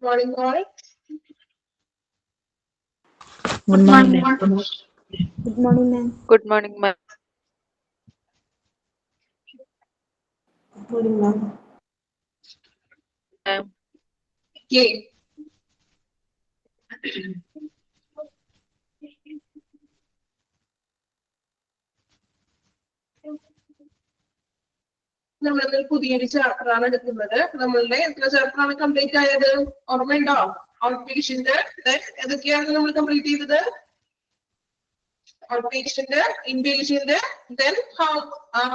Good morning, all. Good morning, ma'am. Good morning, ma'am. Good morning, ma'am. Good morning, ma'am. Okay. നമ്മളിത് പുതിയൊരു chapter ആണ് എടുക്കുന്നത്. നമ്മളുടെ എത്ര ചാപ്റ്റർ ആണ് കംപ്ലീറ്റ് ആയത് ഓർമ്മയുണ്ടോ? ഔട്ട് പേഷ്യന്റ് ഏതൊക്കെയാണ് നമ്മൾ കംപ്ലീറ്റ് ചെയ്തത്? Out patient, in patient, then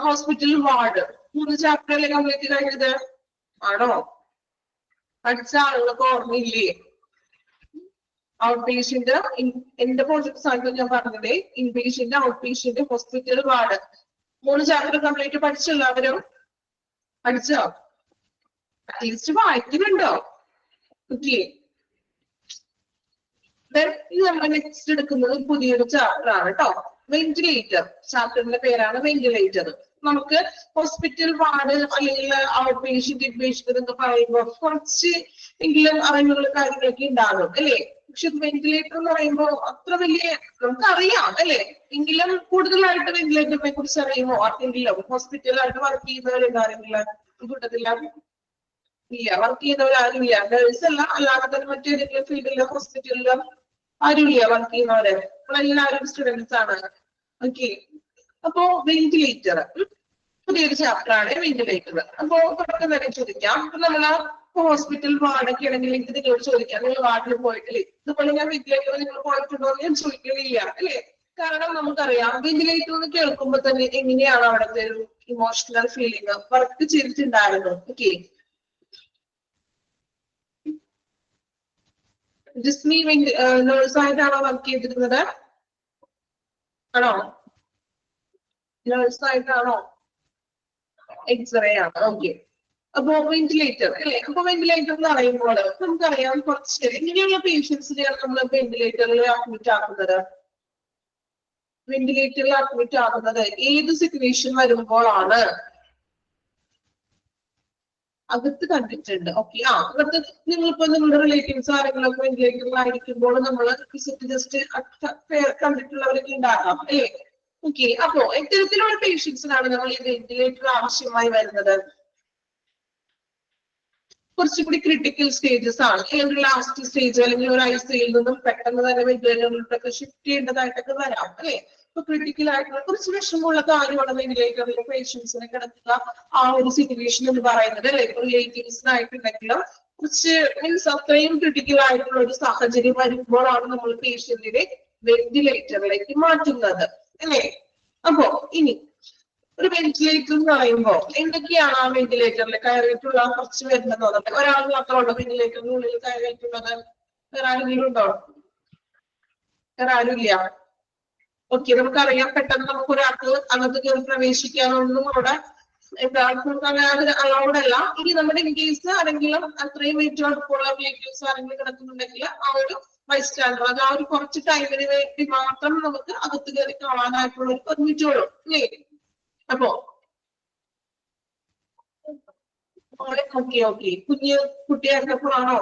hospital ward. 3 chapter അല്ലേ കംപ്ലീറ്റ് കഴിഞ്ഞത്? ആണോ? പഠിച്ച ആളുകളൊക്കെ ഓർമ്മയില്ലേ? ഔട്ട് പേഷ്യന്റ്, എന്റെ പോസിറ്റീവ് ആയിട്ട് ഞാൻ പറഞ്ഞത് in patient, out patient, hospital ward. 3 chapter complete പഠിച്ചോ എല്ലാവരും? പഠിച്ചോ? അറ്റ്ലീസ്റ്റ് വായിക്കുന്നുണ്ടോ? ഓക്കെ. ഇത് നമ്മൾ നെക്സ്റ്റ് എടുക്കുന്നത് പുതിയൊരു ചാപ്റ്റർ ആണ് കേട്ടോ. വെന്റിലേറ്റർ. ചാപ്റ്ററിന്റെ പേരാണ് വെന്റിലേറ്റർ. നമുക്ക് ഹോസ്പിറ്റൽ വാർഡ് അല്ലെങ്കിൽ ഔട്ട് പേഷ്യന്റ്, ഇൻ പേഷ്യന്റ് എന്നൊക്കെ പറയുമ്പോൾ കുറച്ച് എങ്കിലും അറിവുകൾ കാര്യങ്ങളൊക്കെ ഉണ്ടാകും അല്ലേ? പക്ഷെ വെന്റിലേറ്റർ എന്ന് പറയുമ്പോൾ അത്ര വലിയ നമുക്കറിയാം അല്ലെ? എങ്കിലും കൂടുതലായിട്ട് വെന്റിലേറ്ററിനെ കുറിച്ച് അറിയുമോ ആർക്കെങ്കിലും? ഹോസ്പിറ്റലായിട്ട് വർക്ക് ചെയ്യുന്നവരുണ്ടായിരുന്നില്ല കൂട്ടത്തില്ല? ഇല്ല, വർക്ക് ചെയ്യുന്നവരാരും ഇല്ല. നേഴ്സ് അല്ല, അല്ലാതെ തന്നെ മറ്റേതെങ്കിലും ഫീൽഡിലോ ഹോസ്പിറ്റലിലോ ആരുമില്ല വർക്ക് ചെയ്യുന്നവര്. നമ്മളെല്ലാവരും സ്റ്റുഡൻസ് ആണ്. ഓക്കെ. അപ്പോ വെന്റിലേറ്റർ പുതിയൊരു ചാപ്റ്റർ ആണ് വെന്റിലേറ്റർ. അപ്പോ തുടക്കം തന്നെ ചോദിക്കാം. അപ്പൊ നമ്മള് ഹോസ്പിറ്റൽ വാർഡൊക്കെ ആണെങ്കിൽ എനിക്ക് നിങ്ങളോട് ചോദിക്കാം, നിങ്ങൾ വാർഡിൽ പോയിട്ടില്ലേ? ഇതുപോലെ ഞാൻ വെന്റിലേറ്റർ നിങ്ങൾ പോയിട്ടുണ്ടോ എന്ന് ഞാൻ ചോദിക്കുന്നില്ല അല്ലെ? കാരണം നമുക്കറിയാം വെന്റിലേറ്റർ എന്ന് കേൾക്കുമ്പോ തന്നെ എങ്ങനെയാണ് അവിടുത്തെ ഒരു ഇമോഷണൽ ഫീലിംഗ് വർക്ക് ചെയ്തിട്ടുണ്ടായിരുന്നു. ഓക്കെ. ജിസ്മി നേഴ്സായിട്ടാണോ വർക്ക് ചെയ്തിരുന്നത്? ആണോ? നേഴ്സായിട്ടാണോ? എക്സ്റേ ആണ്. ഓക്കെ. അപ്പോ വെന്റിലേറ്റർ അല്ലെ? അപ്പൊ വെന്റിലേറ്റർ എന്ന് പറയുമ്പോൾ നമുക്കറിയാം കുറച്ച് എങ്ങനെയുള്ള പേഷ്യൻസിനെയാണ് നമ്മൾ വെന്റിലേറ്ററിൽ അഡ്മിറ്റ് ആക്കുന്നത്? വെന്റിലേറ്ററിൽ അഡ്മിറ്റ് ആകുന്നത് ഏത് സിറ്റുവേഷൻ വരുമ്പോഴാണ്? അകത്ത് കണ്ടിട്ടുണ്ട്. ഓക്കെ. അകത്ത് നിങ്ങളിപ്പോ നിങ്ങളുടെ റിലേറ്റീവ്സ് ആരെങ്കിലും ഒക്കെ വെന്റിലേറ്ററിലായിരിക്കുമ്പോൾ നമ്മൾ ജസ്റ്റ് കണ്ടിട്ടുള്ളവരൊക്കെ ഉണ്ടാകാം അല്ലേ? ഓക്കെ. അപ്പോ ഇത്തരത്തിലുള്ള പേഷ്യൻസിനാണ് നമ്മൾ ഈ വെന്റിലേറ്റർ ആവശ്യമായി വരുന്നത്. കുറച്ചുകൂടി ക്രിട്ടിക്കൽ സ്റ്റേജസ് ആണ്. അല്ലെങ്കിൽ ലാസ്റ്റ് സ്റ്റേജ് അല്ലെങ്കിൽ ഒരു ഐസിയിൽ നിന്നും പെട്ടെന്ന് തന്നെ വെന്റിലേറ്ററിലൊക്കെ ഷിഫ്റ്റ് ചെയ്യേണ്ടതായിട്ടൊക്കെ വരാം അല്ലെ? ഇപ്പൊ ക്രിട്ടിക്കൽ ആയിട്ടുള്ള കുറച്ച് വിഷമമുള്ള കാര്യമാണ് വെന്റിലേറ്ററിലെ പേഷ്യൻസിനെ കിടക്കുക ആ ഒരു സിറ്റുവേഷൻ എന്ന് പറയുന്നത് അല്ലെ? ഇപ്പൊ റിലേറ്റീവ്സിനായിട്ടുണ്ടെങ്കിലും കുറച്ച് മീൻസ് അത്രയും ക്രിട്ടിക്കൽ ആയിട്ടുള്ള ഒരു സാഹചര്യം വരുമ്പോഴാണ് നമ്മൾ പേഷ്യന്റിനെ വെന്റിലേറ്ററിലേക്ക് മാറ്റുന്നത് അല്ലെ? അപ്പോ ഇനി ഒരു വെന്റിലേറ്റർ എന്ന് പറയുമ്പോൾ എന്തൊക്കെയാണ് ആ വെന്റിലേറ്ററിൽ കയറിയിട്ടുള്ള കുറച്ച് വരുന്നത്? ഒരാൾ മാത്രമുള്ള വെന്റിലേറ്ററിനുള്ളിൽ കയറിയിട്ടുള്ളത് വേറെ ആരെങ്കിലും ഉണ്ടോ? വേറെ ആരും ഇല്ല. ഓക്കെ. നമുക്കറിയാം പെട്ടെന്ന് നമുക്ക് ഒരാൾക്ക് അകത്ത് കയറി പ്രവേശിക്കാനൊന്നും അവിടെ അലൗഡ് അല്ല. ഇനി നമ്മുടെ ഇൻ കേസ് ആരെങ്കിലും അത്രയും വെയിറ്റ് അടുപ്പുള്ള റിലേറ്റീവ്സ് ആരെങ്കിലും കിടക്കുന്നുണ്ടെങ്കിൽ ആ ഒരു ബൈസ്റ്റാൻഡർ അത് ആ ഒരു കുറച്ച് ടൈമിന് വേണ്ടി മാത്രം നമുക്ക് അകത്ത് കയറി കാണാനായിട്ടുള്ള ഒരു പെർമിറ്റ് ഉള്ളൂ അല്ലേ? അപ്പോ ഓക്കെ കുഞ്ഞ് കുട്ടിയായിരുന്നപ്പോഴാണോ?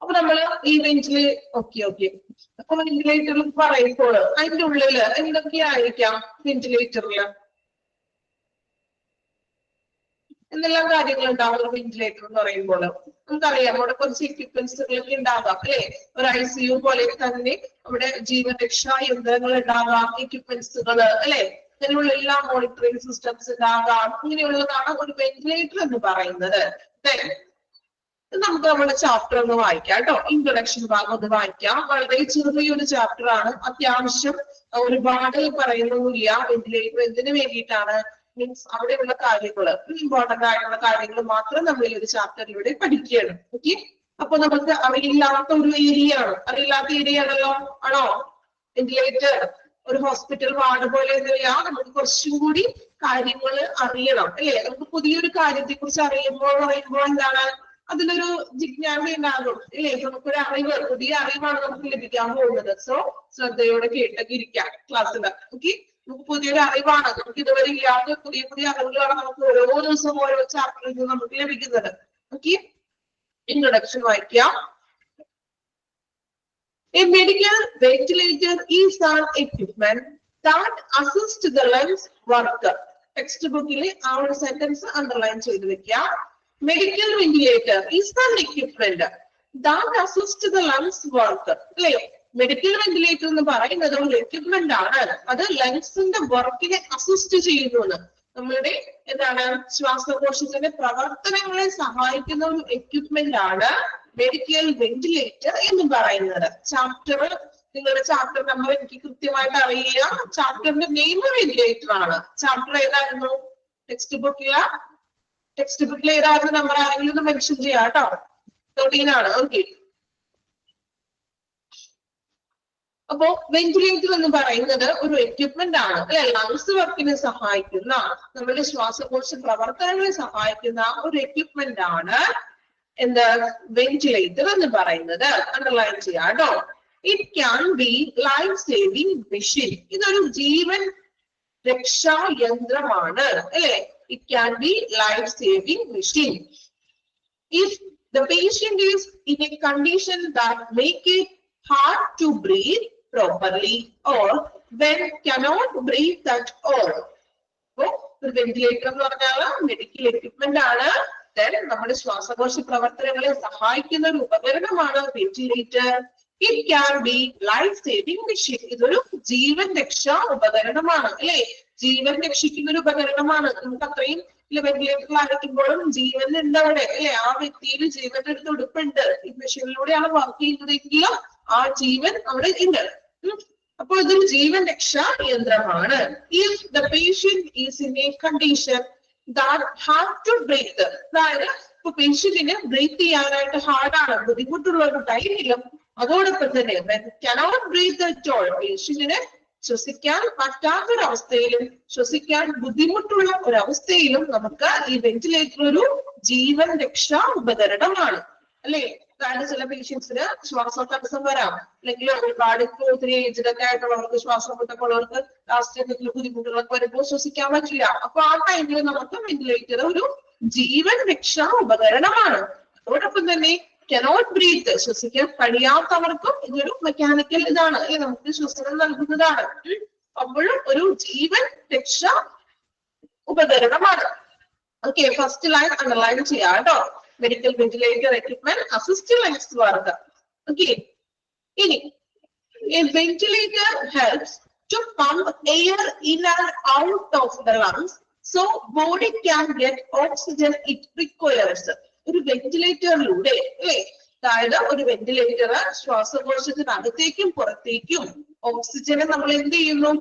അപ്പൊ നമ്മള് ഈ വെന്റില് ഓക്കെ അപ്പൊ വെന്റിലേറ്ററിൽ പറയുമ്പോൾ അതിന്റെ ഉള്ളില് എന്തൊക്കെയായിരിക്കാം വെന്റിലേറ്ററില്? എന്തെല്ലാം കാര്യങ്ങൾ ഉണ്ടാവുന്ന വെന്റിലേറ്റർ എന്ന് പറയുമ്പോൾ നമുക്കറിയാം അവിടെ കുറച്ച് എക്യുപ്മെന്റ്സുകളൊക്കെ ഉണ്ടാകാം അല്ലെ? ഒരു ICU പോലെ തന്നെ അവിടെ ജീവരക്ഷാ യന്ത്രങ്ങൾ ഉണ്ടാകാം, എക്യുപ്മെന്റ്സുകൾ അല്ലെ? അതിനുള്ള എല്ലാ മോണിറ്ററിംഗ് സിസ്റ്റംസ് ഉണ്ടാകാം. ഇങ്ങനെയുള്ളതാണ് ഒരു വെന്റിലേറ്റർ എന്ന് പറയുന്നത്. നമുക്ക് നമ്മുടെ ചാപ്റ്റർ ഒന്ന് വായിക്കാം കേട്ടോ. ഇൻട്രൊഡക്ഷൻ ഭാഗം ഒന്ന് വായിക്കാം. വളരെ ചെറിയൊരു ചാപ്റ്റർ ആണ്. അത്യാവശ്യം ഒരുപാട് പറയുന്നൊന്നുമില്ല. വെന്റിലേറ്റർ എന്തിനു വേണ്ടിയിട്ടാണ് മീൻസ് അവിടെയുള്ള കാര്യങ്ങൾ ഇമ്പോർട്ടന്റ് ആയിട്ടുള്ള കാര്യങ്ങൾ മാത്രം നമ്മൾ ഈ ഒരു ചാപ്റ്ററിലൂടെ പഠിക്കുകയാണ്. ഓക്കെ. അപ്പൊ നമുക്ക് അറിയില്ലാത്ത ഒരു ഏരിയ ആണ്. അറിയില്ലാത്ത ഏരിയ ആണല്ലോ? ആണോ? വെന്റിലേറ്റർ ഒരു ഹോസ്പിറ്റൽ വാർഡ് പോലെ ഒന്നുമില്ല. നമുക്ക് കുറച്ചും കൂടി കാര്യങ്ങൾ അറിയണം അല്ലെ? നമുക്ക് പുതിയൊരു കാര്യത്തെ കുറിച്ച് പറയുമ്പോൾ എന്താണ് അതിലൊരു ജിജ്ഞാസ ഉണ്ടാകും അല്ലേ? നമുക്കൊരു അറിവ്, പുതിയ അറിവാണ് നമുക്ക് ലഭിക്കാൻ പോകുന്നത്. സോ ശ്രദ്ധയോടെ കേട്ടൊക്കെ ഇരിക്കാം ക്ലാസ്സിൽ. ഓക്കെ. നമുക്ക് പുതിയൊരു അറിവാണ്, നമുക്ക് ഇതുവരെ ഇല്ലാത്ത പുതിയ അറിവുകളാണ് നമുക്ക് ഓരോ ദിവസവും ഓരോ ചാപ്റ്ററിൽ നിന്ന് നമുക്ക് ലഭിക്കുന്നത്. ഓക്കെ. ഇൻട്രൊഡക്ഷൻ വായിക്കാം. A medical ventilator is an equipment that assists the lungs worker. Text bookile ആ ഒരു സെന്റൻസ് അണ്ടർലൈൻ ചെയ്ത് വെക്കാം. Medical ventilator is an equipment that assists the lungs worker. അല്ലേ? മെഡിക്കൽ വെന്റിലേറ്റർ എന്ന് പറയുന്നത് ഒരു എക്യുപ്മെന്റ് ആണ്. അത് ലങ്സിന്റെ വർക്കിനെ അസിസ്റ്റ് ചെയ്യുന്നു. നമ്മളുടെ എന്താണ് ശ്വാസകോശത്തിന്റെ പ്രവർത്തനങ്ങളെ സഹായിക്കുന്ന ഒരു എക്യുപ്മെന്റ് ആണ് മെഡിക്കൽ വെന്റിലേറ്റർ എന്ന് പറയുന്നത്. നിങ്ങളുടെ ചാപ്റ്റർ നമ്പർ എനിക്ക് കൃത്യമായിട്ട് അറിയില്ല. ചാപ്റ്ററിന്റെ നെയിം വെന്റിലേറ്റർ ആണ്. ചാപ്റ്റർ ഏതായിരുന്നു? ടെക്സ്റ്റ് ബുക്കിൽ ഏതായിരുന്നു നമ്പർ? ആരെങ്കിലും ഒന്ന് മെൻഷൻ ചെയ്യാം കേട്ടോ. 13 ആണ്. ഓക്കെ. അപ്പോ വെന്റിലേറ്റർ എന്ന് പറയുന്നത് ഒരു എക്യുപ്മെന്റ് ആണ് അല്ലെ? ലങ്സ് വർക്കിനെ സഹായിക്കുന്ന, നമ്മുടെ ശ്വാസകോശ പ്രവർത്തനങ്ങളെ സഹായിക്കുന്ന ഒരു എക്യുപ്മെന്റ് ആണ് എന്ത്? വെന്റിലേറ്റർ എന്ന് പറയുന്നത്. അണ്ടർലൈൻ ചെയ്യാം കേട്ടോ. It can be life saving machine. ഇതൊരു ജീവൻ രക്ഷാ യന്ത്രമാണ് അല്ലെ? It can be life saving machine if the patient is in a condition that make it hard to breathe properly or when cannot breathe at all. So, ഒരു ventilator എന്ന് പറഞ്ഞാൽ medical equipment ആണ്. Then നമ്മുടെ ശ്വാസകോശ പ്രവർത്തനങ്ങളെ സഹായിക്കുന്ന ഒരു ഉപകരണമാണ് ventilator. It can be life saving machine. ഇതൊരു ജീവൻ രക്ഷാ ഉപകരണമാണ് അല്ലെ? ജീവൻ രക്ഷിക്കുന്ന ഒരു ഉപകരണമാണ്. നമുക്ക് അത്രയും വെന്റിലേറ്ററിൽ അടയ്ക്കുമ്പോഴും ജീവൻ ഉണ്ട് അവിടെ അല്ലെ? ആ വ്യക്തിയിൽ ജീവന്റെ ഒരു തുടിപ്പുണ്ട്. ഈ മെഷീനിലൂടെയാണ് വർക്ക് ചെയ്യുന്നതെങ്കിലും ആ ജീവൻ അവിടെ ഉണ്ട്. അപ്പോൾ ഇതൊരു ജീവൻ രക്ഷാ യന്ത്രമാണ്. If the patient is in a condition that hard to breathe, അതായത് ഇപ്പൊ പേഷ്യന്റിന് ബ്രീത്ത് ചെയ്യാനായിട്ട് ഹാർഡാണ്, ബുദ്ധിമുട്ടുള്ള ഒരു ടൈമിലും അതോടൊപ്പം തന്നെ cannot breathe at all, പേഷ്യന്റിന് ശ്വസിക്കാൻ പറ്റാത്തൊരവസ്ഥയിലും ശ്വസിക്കാൻ ബുദ്ധിമുട്ടുള്ള ഒരവസ്ഥയിലും നമുക്ക് ഈ വെന്റിലേറ്റർ ഒരു ജീവൻ രക്ഷാ ഉപകരണമാണ് അല്ലെ? അതായത് ചില പേഷ്യൻസിന് ശ്വാസതടസ്സം വരാം, അല്ലെങ്കിൽ ഒരുപാട് ഒത്തിരി ഏജ്ഡൊക്കെ ആയിട്ടുള്ളവർക്ക് ശ്വാസം മുട്ടൊക്കെ ഉള്ളവർക്ക് ലാസ്റ്റ് എന്തെങ്കിലും ബുദ്ധിമുട്ടുകളൊക്കെ വരുമ്പോൾ ശ്വസിക്കാൻ പറ്റില്ല. അപ്പൊ ആ ടൈമിൽ നമുക്ക് വെന്റിലേറ്റർ ഒരു ജീവൻ രക്ഷാ ഉപകരണമാണ്. അതോടൊപ്പം തന്നെ cannot breathe, ശ്വസിക്കാൻ കഴിയാത്തവർക്കും ഇതൊരു മെക്കാനിക്കൽ ഇതാണ് അല്ലെ? നമുക്ക് ശ്വസനം നൽകുന്നതാണ്. അപ്പോഴും ഒരു ജീവൻ രക്ഷാ ഉപകരണമാണ്. ഓക്കെ, ഫസ്റ്റ് ലൈൻ അണ്ടർലൈൻ ചെയ്യാം കേട്ടോ. Medical ventilator equipment assist lungs worker. Okay, ഇനി a ventilator helps to pump air in and out of the lungs so body can get oxygen it requires. ഒരു വെന്റിലേറ്ററിലൂടെ അല്ലെ? അതായത് ഒരു വെന്റിലേറ്റർ ശ്വാസകോശത്തിനകത്തേക്കും പുറത്തേക്കും ഓക്സിജനെ നമ്മൾ എന്ത് ചെയ്യുന്നു?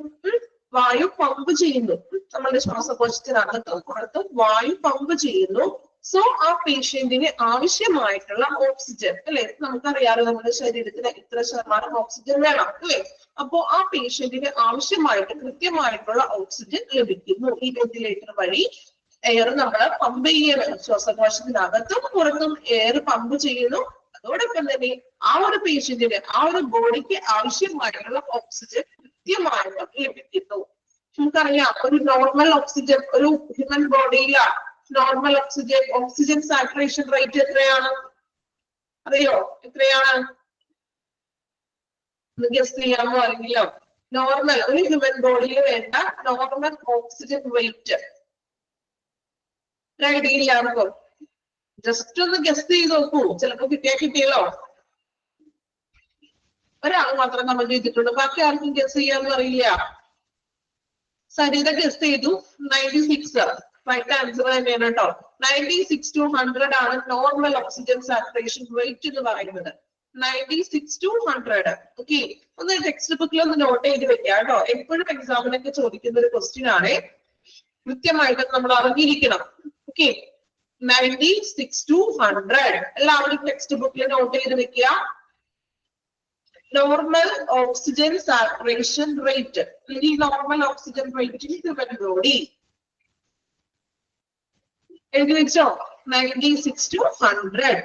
വായു പമ്പ് ചെയ്യുന്നു. നമ്മുടെ ശ്വാസകോശത്തിനകത്തും പുറത്തും വായു പമ്പ് ചെയ്യുന്നു. സോ ആ പേഷ്യന്റിന് ആവശ്യമായിട്ടുള്ള ഓക്സിജൻ അല്ലെ? നമുക്കറിയാലോ നമ്മുടെ ശരീരത്തിന് ഇത്ര ശതമാനം ഓക്സിജൻ വേണം അല്ലെ? അപ്പോ ആ പേഷ്യന്റിന് ആവശ്യമായിട്ട് കൃത്യമായിട്ടുള്ള ഓക്സിജൻ ലഭിക്കുന്നു. ഈ വെന്റിലേറ്റർ വഴി എയർ നമ്മൾ പമ്പ് ചെയ്യണം. ശ്വാസകോശത്തിനകത്തും പുറത്തും എയർ പമ്പ് ചെയ്യുന്നു. അതോടൊപ്പം തന്നെ ആ ഒരു പേഷ്യന്റിന് ആ ഒരു ബോഡിക്ക് ആവശ്യമായിട്ടുള്ള ഓക്സിജൻ കൃത്യമായിട്ട് ലഭിക്കുന്നു. നമുക്കറിയാം ഒരു നോർമൽ ഓക്സിജൻ ഒരു ഹ്യൂമൻ ബോഡിയിലാണ് നോർമൽ ഓക്സിജൻ സാച്ചുറേഷൻ റേറ്റ് എത്രയാണ്? അറിയോ എത്രയാണ്? ഗസ് ചെയ്യാമോ? അറിയില്ലോ? നോർമൽ ഒരു ഹ്യൂമൻ ബോഡിയിൽ വേണ്ട നോർമൽ ഓക്സിജൻ റേറ്റ് ഐഡിയയിലാണോ? ജസ്റ്റ് ഒന്ന് ഗസ് ചെയ്ത് നോക്കൂ. ചിലപ്പോ കിട്ടിയല്ലോ. ഒരാൾ മാത്രം നമ്മൾ ചെയ്തിട്ടുണ്ട്, ബാക്കി ആർക്കും ഗസ് ചെയ്യാന്ന് അറിയില്ല. സരിത ഗസ് ചെയ്തു 96. റൈറ്റ് ആൻസർ തന്നെയാണ് കേട്ടോ. 96 to 100 ആണ് നോർമൽ ഓക്സിജൻ സാച്ചുറേഷൻ റേറ്റ് എന്ന് പറയുന്നത്. 96 to 100. ഓക്കെ, ഒന്ന് ടെക്സ്റ്റ് ബുക്കിൽ ഒന്ന് നോട്ട് ചെയ്ത് വെക്കാം കേട്ടോ. എപ്പോഴും എക്സാമിനൊക്കെ ചോദിക്കുന്ന ഒരു ക്വസ്റ്റ്യൻ ആണ്. കൃത്യമായിട്ട് നമ്മൾ അറിഞ്ഞിരിക്കണം. ഓക്കെ, 96 to 100 എല്ലാവരും ടെക്സ്റ്റ് ബുക്കിൽ നോട്ട് ചെയ്ത് വെക്കുക. നോർമൽ ഓക്സിജൻ സാച്ചുറേഷൻ റേറ്റ് അല്ലെങ്കിൽ normal oxygen rate human body എഴുതി വെച്ചോ. 96 to 100.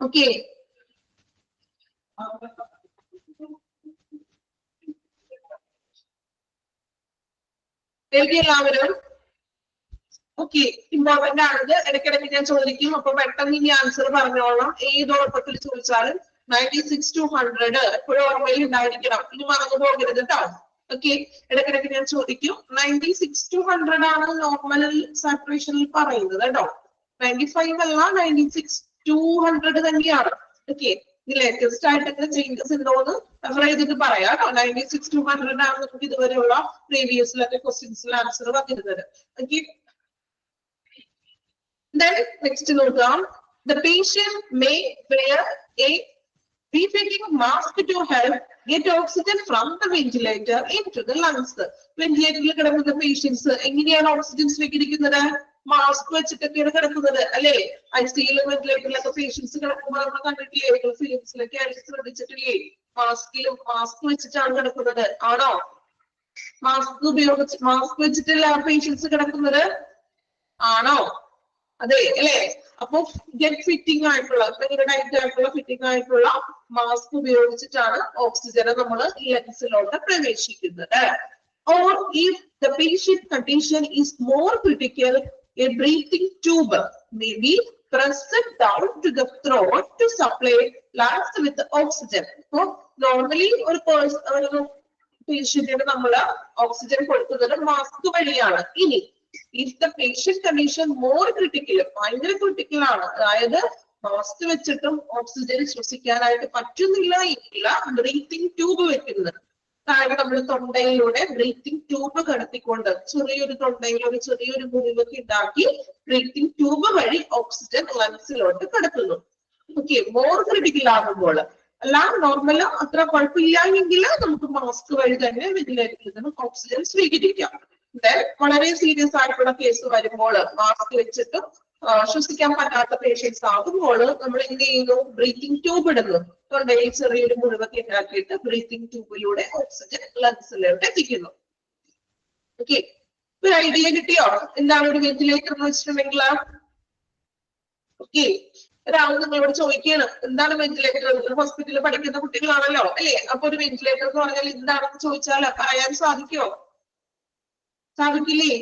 ഓക്കെ, എഴുതി എല്ലാവരും. ഓക്കെ, ഇമ്പോർട്ടന്റ് ആണിത്. ഇടയ്ക്കിടയ്ക്ക് ഞാൻ ചോദിക്കും, അപ്പൊ പെട്ടെന്ന് ഇനി ആൻസർ പറഞ്ഞോളാം. ഏത് ഉറപ്പത്തിൽ ചോദിച്ചാലും 96 to 100 എപ്പോഴും ഓർമ്മയിൽ ഉണ്ടായിരിക്കണം. ഇനി മറന്നു പോകരുത് കേട്ടോ. ഓക്കെ, ഇടയ്ക്കിടയ്ക്ക് ഞാൻ ചോദിക്കും. 96 to 100 ആണ് നോർമൽ സാച്ചുറേഷനിൽ പറയുന്നത് കേട്ടോ. 95 അല്ല, 96 to 100 തന്നെയാണ്. ഓക്കെ, ഇത് ലേറ്റസ്റ്റ് ആയിട്ട് ചേഞ്ചസ് ഉണ്ടോന്ന് റെഫർ ചെയ്തിട്ട് പറയാം കേട്ടോ. 96 to 100 ആണ് നമുക്ക് ഇതുവരെയുള്ള പ്രീവിയസിലൊക്കെ ക്വസ്റ്റ്യൻസിൽ ആൻസർ വന്നിരുന്നത്. ഓക്കെ, then next നോക്കാം. The patient may wear a breathing mask to help get oxygen from the ventilator into the lungs. വെന്റിലേറ്ററിൽ കിടക്കുന്ന പേഷ്യൻസ് എങ്ങനെയാണ് ഓക്സിജൻ സ്വീകരിക്കുന്നത്? മാസ്ക് വെച്ചിട്ടൊക്കെയാണ് കിടക്കുന്നത് അല്ലെ? ഐസിയിലും വെന്റിലേറ്ററിലൊക്കെ പേഷ്യൻസ് കിടക്കുമ്പോൾ നമ്മൾ കണ്ടിട്ടില്ലേ? ഫിലിംസിലൊക്കെ ആയിട്ട് ശ്രദ്ധിച്ചിട്ടില്ലേ? മാസ്ക് വെച്ചിട്ടാണ് കിടക്കുന്നത്. ആണോ? മാസ്ക് വെച്ചിട്ടല്ല പേഷ്യൻസ് കിടക്കുന്നത്. ആണോ? അതെ അല്ലെ? അപ്പൊ ഗെറ്റ് ഫിറ്റിംഗ് ആയിട്ടുള്ള ടൈറ്റ് ആയിട്ടുള്ള ഫിറ്റിംഗ് ആയിട്ടുള്ള മാസ്ക് ഉപയോഗിച്ചിട്ടാണ് ഓക്സിജനെ നമ്മൾ ലങ്സിലോട്ട് പ്രവേശിക്കുന്നത്. Or if the patient condition is more critical, a breathing tube may be pressed down to the throat to supply lungs with oxygen. So normally ഒരു പേഷ്യന്റിന് നമ്മൾ ഓക്സിജൻ കൊടുക്കുന്നത് mask വഴിയാണ്. ഇനി if the patient condition more critical, ഭയങ്കര critical ആണ്, അതായത് mask വെച്ചിട്ടും oxygen ശ്വസിക്കാനായിട്ട് പറ്റുന്നില്ല എങ്കിൽ ബ്രീത്തിങ് ട്യൂബ് വെക്കുന്നത്. കാരണം നമ്മൾ തൊണ്ടയിലൂടെ ബ്രീത്തിങ് ട്യൂബ് കടത്തിക്കൊണ്ട് ചെറിയൊരു തൊണ്ടയിൽ ഒരു ചെറിയൊരു മുറിവൊക്കെ ഉണ്ടാക്കി ബ്രീത്തിങ് ട്യൂബ് വഴി ഓക്സിജൻ ലങ്സിലോട്ട് കടത്തുന്നു. ഓക്കെ, മോർ ക്രിട്ടിക്കൽ ആകുമ്പോൾ, അല്ല നോർമൽ അത്ര കുഴപ്പമില്ലെങ്കിൽ നമുക്ക് മാസ്ക് വഴി തന്നെ വെന്റിലേറ്ററിൽ നിന്ന് ഓക്സിജൻ സ്വീകരിക്കാം. വളരെ സീരിയസ് ആയിട്ടുള്ള കേസ് വരുമ്പോൾ മാസ്ക് വെച്ചിട്ട് ശ്വസിക്കാൻ പറ്റാത്ത പേഷ്യൻസ് ആകുമ്പോൾ നമ്മൾ എന്ത് ചെയ്യുന്നു? ബ്രീത്തിങ് ട്യൂബ് ഇടുന്നു. തൊണ്ടയിൽ ചെറിയൊരു മുറിവൊക്കെ ഉണ്ടാക്കിയിട്ട് ബ്രീത്തിങ് ട്യൂബിലൂടെ ഓക്സിജൻ ലങ്സിലോട്ട് എത്തിക്കുന്നു. ഓക്കെ, ഒരു ഐഡിയ കിട്ടിയോ എന്താണ് ഒരു വെന്റിലേറ്റർ എന്ന് വെച്ചിട്ടുണ്ടെങ്കിൽ? ഓക്കെ, ഒരാൾ നിങ്ങളോട് ചോദിക്കുകയാണ് എന്താണ് വെന്റിലേറ്റർ? ഹോസ്പിറ്റലിൽ പഠിക്കുന്ന കുട്ടികളാണല്ലോ അല്ലെ? അപ്പൊ ഒരു വെന്റിലേറ്റർ എന്ന് പറഞ്ഞാൽ എന്താണെന്ന് ചോദിച്ചാൽ പറയാൻ സാധിക്കുമോ? സാധിക്കില്ലേ?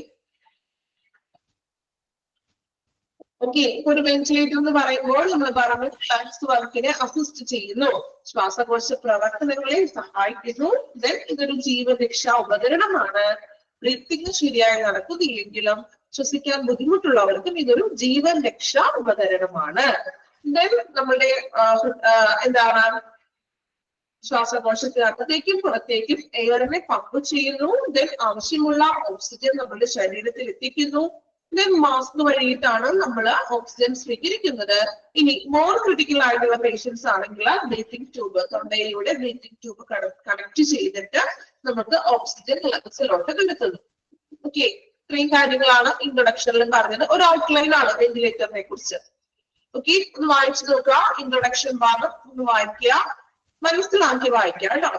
ഓക്കെ, ഒരു വെന്റിലേറ്റർ എന്ന് പറയുമ്പോൾ നമ്മൾ പറഞ്ഞു ലങ്സ് വർക്കിനെ അസിസ്റ്റ് ചെയ്യുന്നു, ശ്വാസകോശ പ്രവർത്തനങ്ങളെ സഹായിക്കുന്നു. ദെൻ ഇതൊരു ജീവരക്ഷാ ഉപകരണമാണ്. ബ്രീത്തിങ് ശരിയായി നടക്കുന്നില്ലെങ്കിലും ശ്വസിക്കാൻ ബുദ്ധിമുട്ടുള്ളവർക്കും ഇതൊരു ജീവൻ രക്ഷാ ഉപകരണമാണ്. ദെൻ നമ്മുടെ എന്താണ് ശ്വാസകോശത്തിന് അകത്തേക്കും പുറത്തേക്കും എയറിനെ പമ്പ് ചെയ്യുന്നു. ദെൻ ആവശ്യമുള്ള ഓക്സിജൻ നമ്മുടെ ശരീരത്തിൽ എത്തിക്കുന്നു. ദെൻ മാസ്ക് വഴിയിട്ടാണ് നമ്മൾ ഓക്സിജൻ സ്വീകരിക്കുന്നത്. ഇനി മോർ ക്രിട്ടിക്കൽ ആയിട്ടുള്ള പേഷ്യൻസ് ആണെങ്കിൽ ബ്രീത്തിങ് ട്യൂബ്, തൊണ്ടയിലൂടെ ബ്രീത്തിങ് ട്യൂബ് കണക്ട് ചെയ്തിട്ട് നമുക്ക് ഓക്സിജൻ ലങ്സിലോട്ട് കടത്തുന്നു. ഓക്കെ, ഇത്രയും കാര്യങ്ങളാണ് ഇൻട്രൊഡക്ഷനിൽ പറഞ്ഞത്. ഒരു ഔട്ട്ലൈൻ ആണ് വെന്റിലേറ്ററിനെ കുറിച്ച്. ഓക്കെ, ഒന്ന് വായിച്ചു നോക്കുക. ഇൻട്രൊഡക്ഷൻ ഭാഗം ഒന്ന് വായിക്കുക, മനസ്സിലാക്കി വായിക്കുക കേട്ടോ.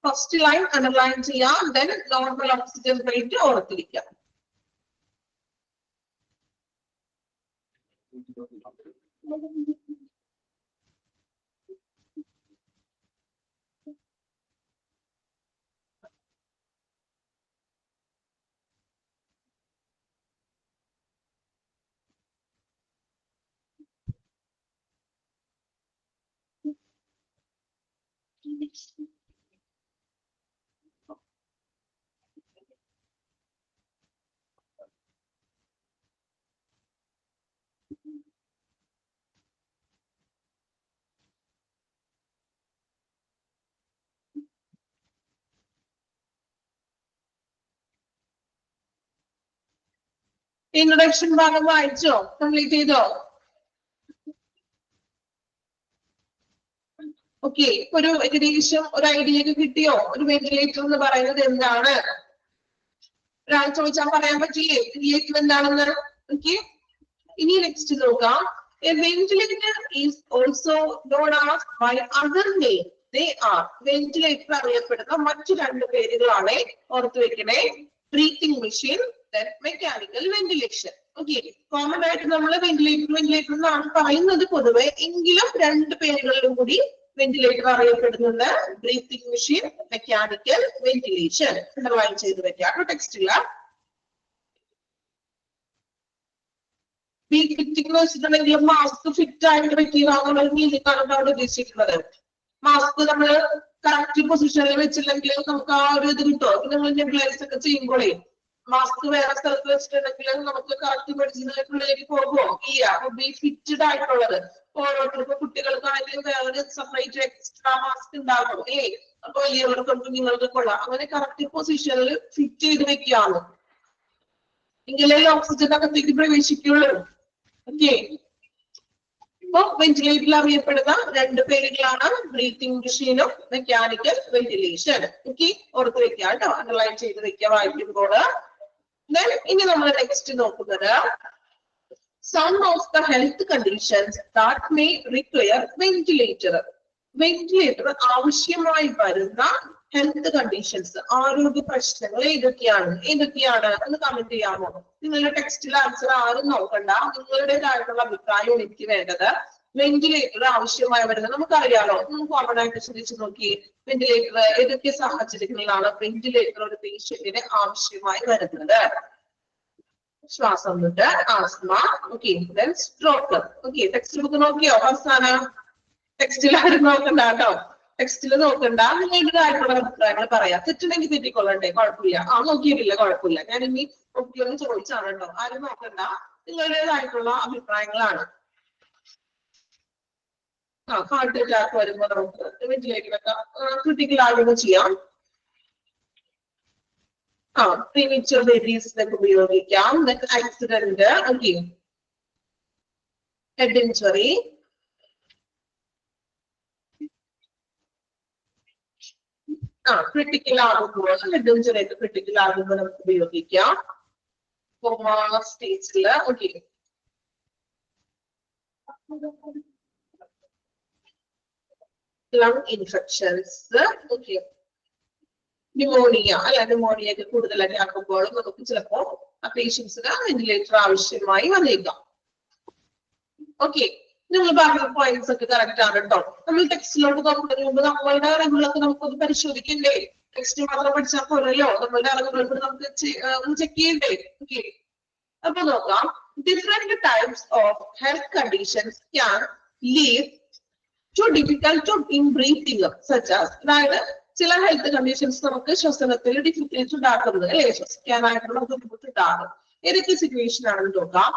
ഫസ്റ്റ് ലൈൻ അണ്ടർലൈൻ ചെയ്യാം. ദെൻ നോർമൽ ഓക്സിജൻ റേറ്റ് ഓർത്തിരിക്കാം. ഇൻട്രൊഡക്ഷൻ ഭാഗം വായിച്ചോ? കംപ്ലീറ്റ് ചെയ്തോ? ഓക്കെ, ഒരു ഏകദേശം ഒരു ഐഡിയ ഒക്കെ കിട്ടിയോ? ഒരു വെന്റിലേറ്റർ എന്ന് പറയുന്നത് എന്താണ്? ഒരാൾ ചോദിച്ചാൽ പറയാൻ പറ്റില്ലേ വെന്റിലേറ്റർ എന്താണെന്ന്? ഓക്കെ, ഇനി നെക്സ്റ്റ് നോക്കാം. A ventilator is also known as by other name. They are ventilator അറിയപ്പെടുന്ന മറ്റു രണ്ട് പേരുകളാണ്, ഓർത്തു വെക്കണേ. Breathing machine then mechanical ventilation. Okay, common ആയിട്ട് നമ്മൾ വെന്റിലേറ്റർ എന്നാണ് പറയുന്നത് പൊതുവെ, എങ്കിലും രണ്ട് പേരുകളിലും കൂടി വെന്റിലേറ്റർ അറിയപ്പെടുന്നത് breathing machine, mechanical ventilation. Underline ചെയ്ത് വെക്കാം ടെക്സ്റ്റില്. ഫിറ്റിംഗ് എന്ന് വെച്ചിട്ടുണ്ടെങ്കിൽ മാസ്ക് ഫിറ്റ് ആയിട്ട് വെക്കുക മീനിക്കാണ് അവിടെ ഉദ്ദേശിക്കുന്നത്. മാസ്ക് നമ്മൾ കറക്റ്റ് പൊസിഷനിൽ വെച്ചില്ലെങ്കിൽ നമുക്ക് ആ ഒരു ഇത് കിട്ടുമോ? നമ്മൾ നെബുലൈസ് ഒക്കെ ചെയ്യുമ്പോഴേ മാസ്ക് വേറെ സ്ഥലത്ത് വെച്ചിട്ടുണ്ടെങ്കിൽ നമുക്ക് കറക്റ്റ് മെഡിസിനിലേക്ക് പോകുമോ? ഇല്ല. അപ്പൊ ബി ഫിറ്റഡ് ആയിട്ടുള്ളത് ഓരോരുത്തർക്കും കുട്ടികൾക്കാണെങ്കിലും വേറെ സെപ്പറേറ്റ് എക്സ്ട്രാ മാസ്ക് ഉണ്ടാകും. അപ്പൊ വലിയവർക്കും കുഞ്ഞുങ്ങൾക്ക് കൊള്ളാം. അങ്ങനെ കറക്റ്റ് പൊസിഷനിൽ ഫിറ്റ് ചെയ്ത് വെക്കുകയാണ്, എങ്കിലേ ഓക്സിജൻ അകത്തേക്ക് പ്രവേശിക്കുള്ളൂ. ഓക്കെ, ഇപ്പൊ വെന്റിലേറ്ററിൽ അറിയപ്പെടുന്ന രണ്ട് പേരുകളാണ് ബ്രീത്തിങ് മെഷീനും മെക്കാനിക്കൽ വെന്റിലേഷൻ. ഓക്കെ, ഓർത്ത് വെക്കുക കേട്ടോ, അണ്ടർലൈൻ ചെയ്ത് വെക്കുക വായിക്കുമ്പോൾ. ഇനി നമ്മൾ നെക്സ്റ്റ് നോക്കുന്നത് some of the health conditions that may require ventilator. Ventilator ആവശ്യമായി വരുന്ന ഹെൽത്ത് കണ്ടീഷൻസ്, ആരോഗ്യ പ്രശ്നങ്ങൾ ഏതൊക്കെയാണ് എന്ന് കമന്റ് ചെയ്യാമോ? നിങ്ങളുടെ ടെക്സ്റ്റിൽ ആൻസർ ആരും നോക്കണ്ട, നിങ്ങളുടേതായിട്ടുള്ള അഭിപ്രായം എനിക്ക് വേണ്ടത്. വെന്റിലേറ്റർ ആവശ്യമായി വരുന്നത് നമുക്കറിയാലോ, നമുക്ക് കോമൺ ആയിട്ട് ചിന്തിച്ചു നോക്കി. വെന്റിലേറ്റർ ഏതൊക്കെ സാഹചര്യങ്ങളിലാണ് വെന്റിലേറ്റർ ഒരു പേഷ്യന്റിന് ആവശ്യമായി വരുന്നത്? ശ്വാസം മുട്ട്, asthma, okay, stroke. Okay, text book നോക്കിയോ? അവസാനം ടെക്സ്റ്റിൽ ആരും നോക്കണ്ട കേട്ടോ, ടെക്സ്റ്റിൽ നോക്കണ്ട, നിങ്ങളുടേതായിട്ടുള്ള അഭിപ്രായങ്ങൾ പറയാം. തെറ്റുണ്ടെങ്കിൽ തെറ്റിക്കൊള്ളണ്ടേ, കുഴപ്പമില്ല. നോക്കിയിട്ടില്ല, കുഴപ്പമില്ല. ഞാൻ ഇനി നോക്കിയൊന്ന് ചോദിച്ചാണ് കേട്ടോ, ആരും നോക്കണ്ട, നിങ്ങളുടേതായിട്ടുള്ള അഭിപ്രായങ്ങളാണ്. ഹാർട്ട് അറ്റാക്ക് വരുമ്പോ നമുക്ക് വെന്റിലേറ്ററൊക്കെ ക്രിട്ടിക്കൽ ആകുമ്പോൾ ചെയ്യാം. പ്രീമച്വർ ബേബീസിനൊക്കെ ഉപയോഗിക്കാം. Accident, okay, head injury, critical ആകുമ്പോൾ, ഹെഡ് ഇഞ്ചുറി ഒക്കെ ക്രിട്ടിക്കൽ ആകുമ്പോൾ നമുക്ക് ഉപയോഗിക്കാം. കോമാ സ്റ്റേജില്, okay, lung infections, okay, pneumonia, pneumonia ഒക്കെ കൂടുതലായിട്ട് ആക്കുമ്പോൾ നമുക്ക് ചിലപ്പോൾ ആ പേഷ്യൻസിന് വെന്റിലേറ്റർ ആവശ്യമായി വന്നേക്കാം. ഓക്കെ, നിങ്ങൾ പറഞ്ഞ പോയിന്റ്സ് ഒക്കെ കറക്റ്റ് ആണ് കേട്ടോ. നമ്മൾ ടെക്സ്റ്റിലോട്ട് നോക്കുന്നതിന് മുമ്പ് നമ്മളുടെ അറിവുകളൊക്കെ നമുക്കൊന്ന് പരിശോധിക്കണ്ടേ? ടെക്സ്റ്റ് മാത്രം പഠിച്ചാൽ പോരല്ലോ, നമ്മളുടെ അറിവുകൾ നമുക്ക് ഒന്ന് ചെക്ക് ചെയ്യണ്ടേ? ഓക്കെ, അപ്പൊ നോക്കാം. Different types of health conditions can lead to difficult in breathing such as, അതായത് ചില ഹെൽത്ത് കണ്ടീഷൻസ് നമുക്ക് ശ്വസനത്തിൽ ഡിഫിക്കൽട്ട് ഉണ്ടാക്കുന്നത്, അല്ലെ, ശ്വസിക്കാനായിട്ടുള്ള ബുദ്ധിമുട്ട് ഉണ്ടാകും. ഏതൊക്കെ സിറ്റുവേഷൻ ആണെന്ന് നോക്കാം.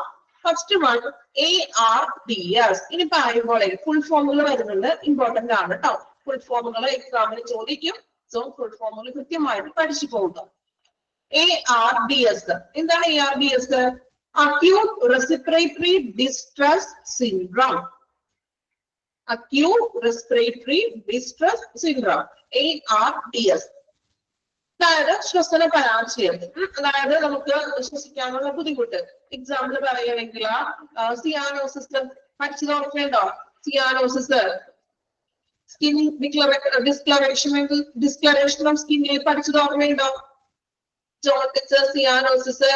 First one ARDS. ഇനി പറയുമ്പോൾ ഫുൾ ഫോമുകൾ വരുന്നുണ്ട്, ഇമ്പോർട്ടന്റ് ആണ് കേട്ടോ. ഫുൾ ഫോമുകൾ എക്സാമിന് ചോദിക്കും, സോ ഫുൾ ഫോമുകൾ കൃത്യമായിട്ട് പഠിച്ചു പോകുക. ARDS എന്താണ്? ARDS acute respiratory distress syndrome. Acute respiratory distress syndrome, ARDS. അതായത് ശ്വസന പരാജയം, അതായത് നമുക്ക് ശ്വസിക്കാനുള്ള ബുദ്ധിമുട്ട്. എക്സാമ്പിൾ പറയുകയാണെങ്കിൽ സിയാനോസിസ് പഠിച്ചത് ഓർമ്മയുണ്ടോ? സിയാനോസിസ്, സ്കിൻ ഡിസ്ക്ലറേഷൻ ഓഫ് സ്കിന്നിൽ പഠിച്ചത് ഓർമ്മയുണ്ടോ? ജോണ്ടിസ്, സിയാനോസിസ്,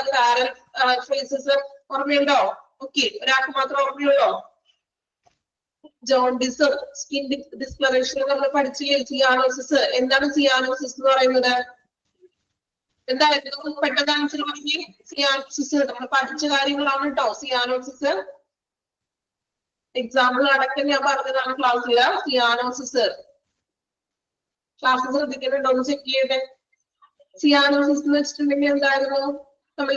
പാരഫേസിസ് ഓർമ്മയുണ്ടോ? ഓക്കെ, ഒരാൾക്ക് മാത്രം ഓർമ്മയുള്ളോ? ജോണ്ടിസ്, സ്കിൻ ഡിസ്ക്ലറേഷൻ നമ്മൾ പഠിച്ചില്ലേ? സിയാനോസിസ്. എന്താണ് സിയാനോസിസ് എന്ന് പറയുന്നത്? എന്തായിരുന്നു? പെട്ടെന്ന് ആൻസർ പറഞ്ഞേ. സിയാനോസിസ് നമ്മൾ പഠിച്ച കാര്യങ്ങളാണ് കേട്ടോ. സിയാനോസിസ് എക്സാമ്പിൾ അടക്കം ഞാൻ പറഞ്ഞതാണ് ക്ലാസ്സില്. സിയാനോസിസ് ക്ലാസ് ശ്രദ്ധിക്കുന്നുണ്ടോ? ഒന്ന് ചെക്ക് ചെയ്തേ. സിയാനോസിസ് എന്ന് വെച്ചിട്ടുണ്ടെങ്കിൽ എന്തായിരുന്നു? നമ്മൾ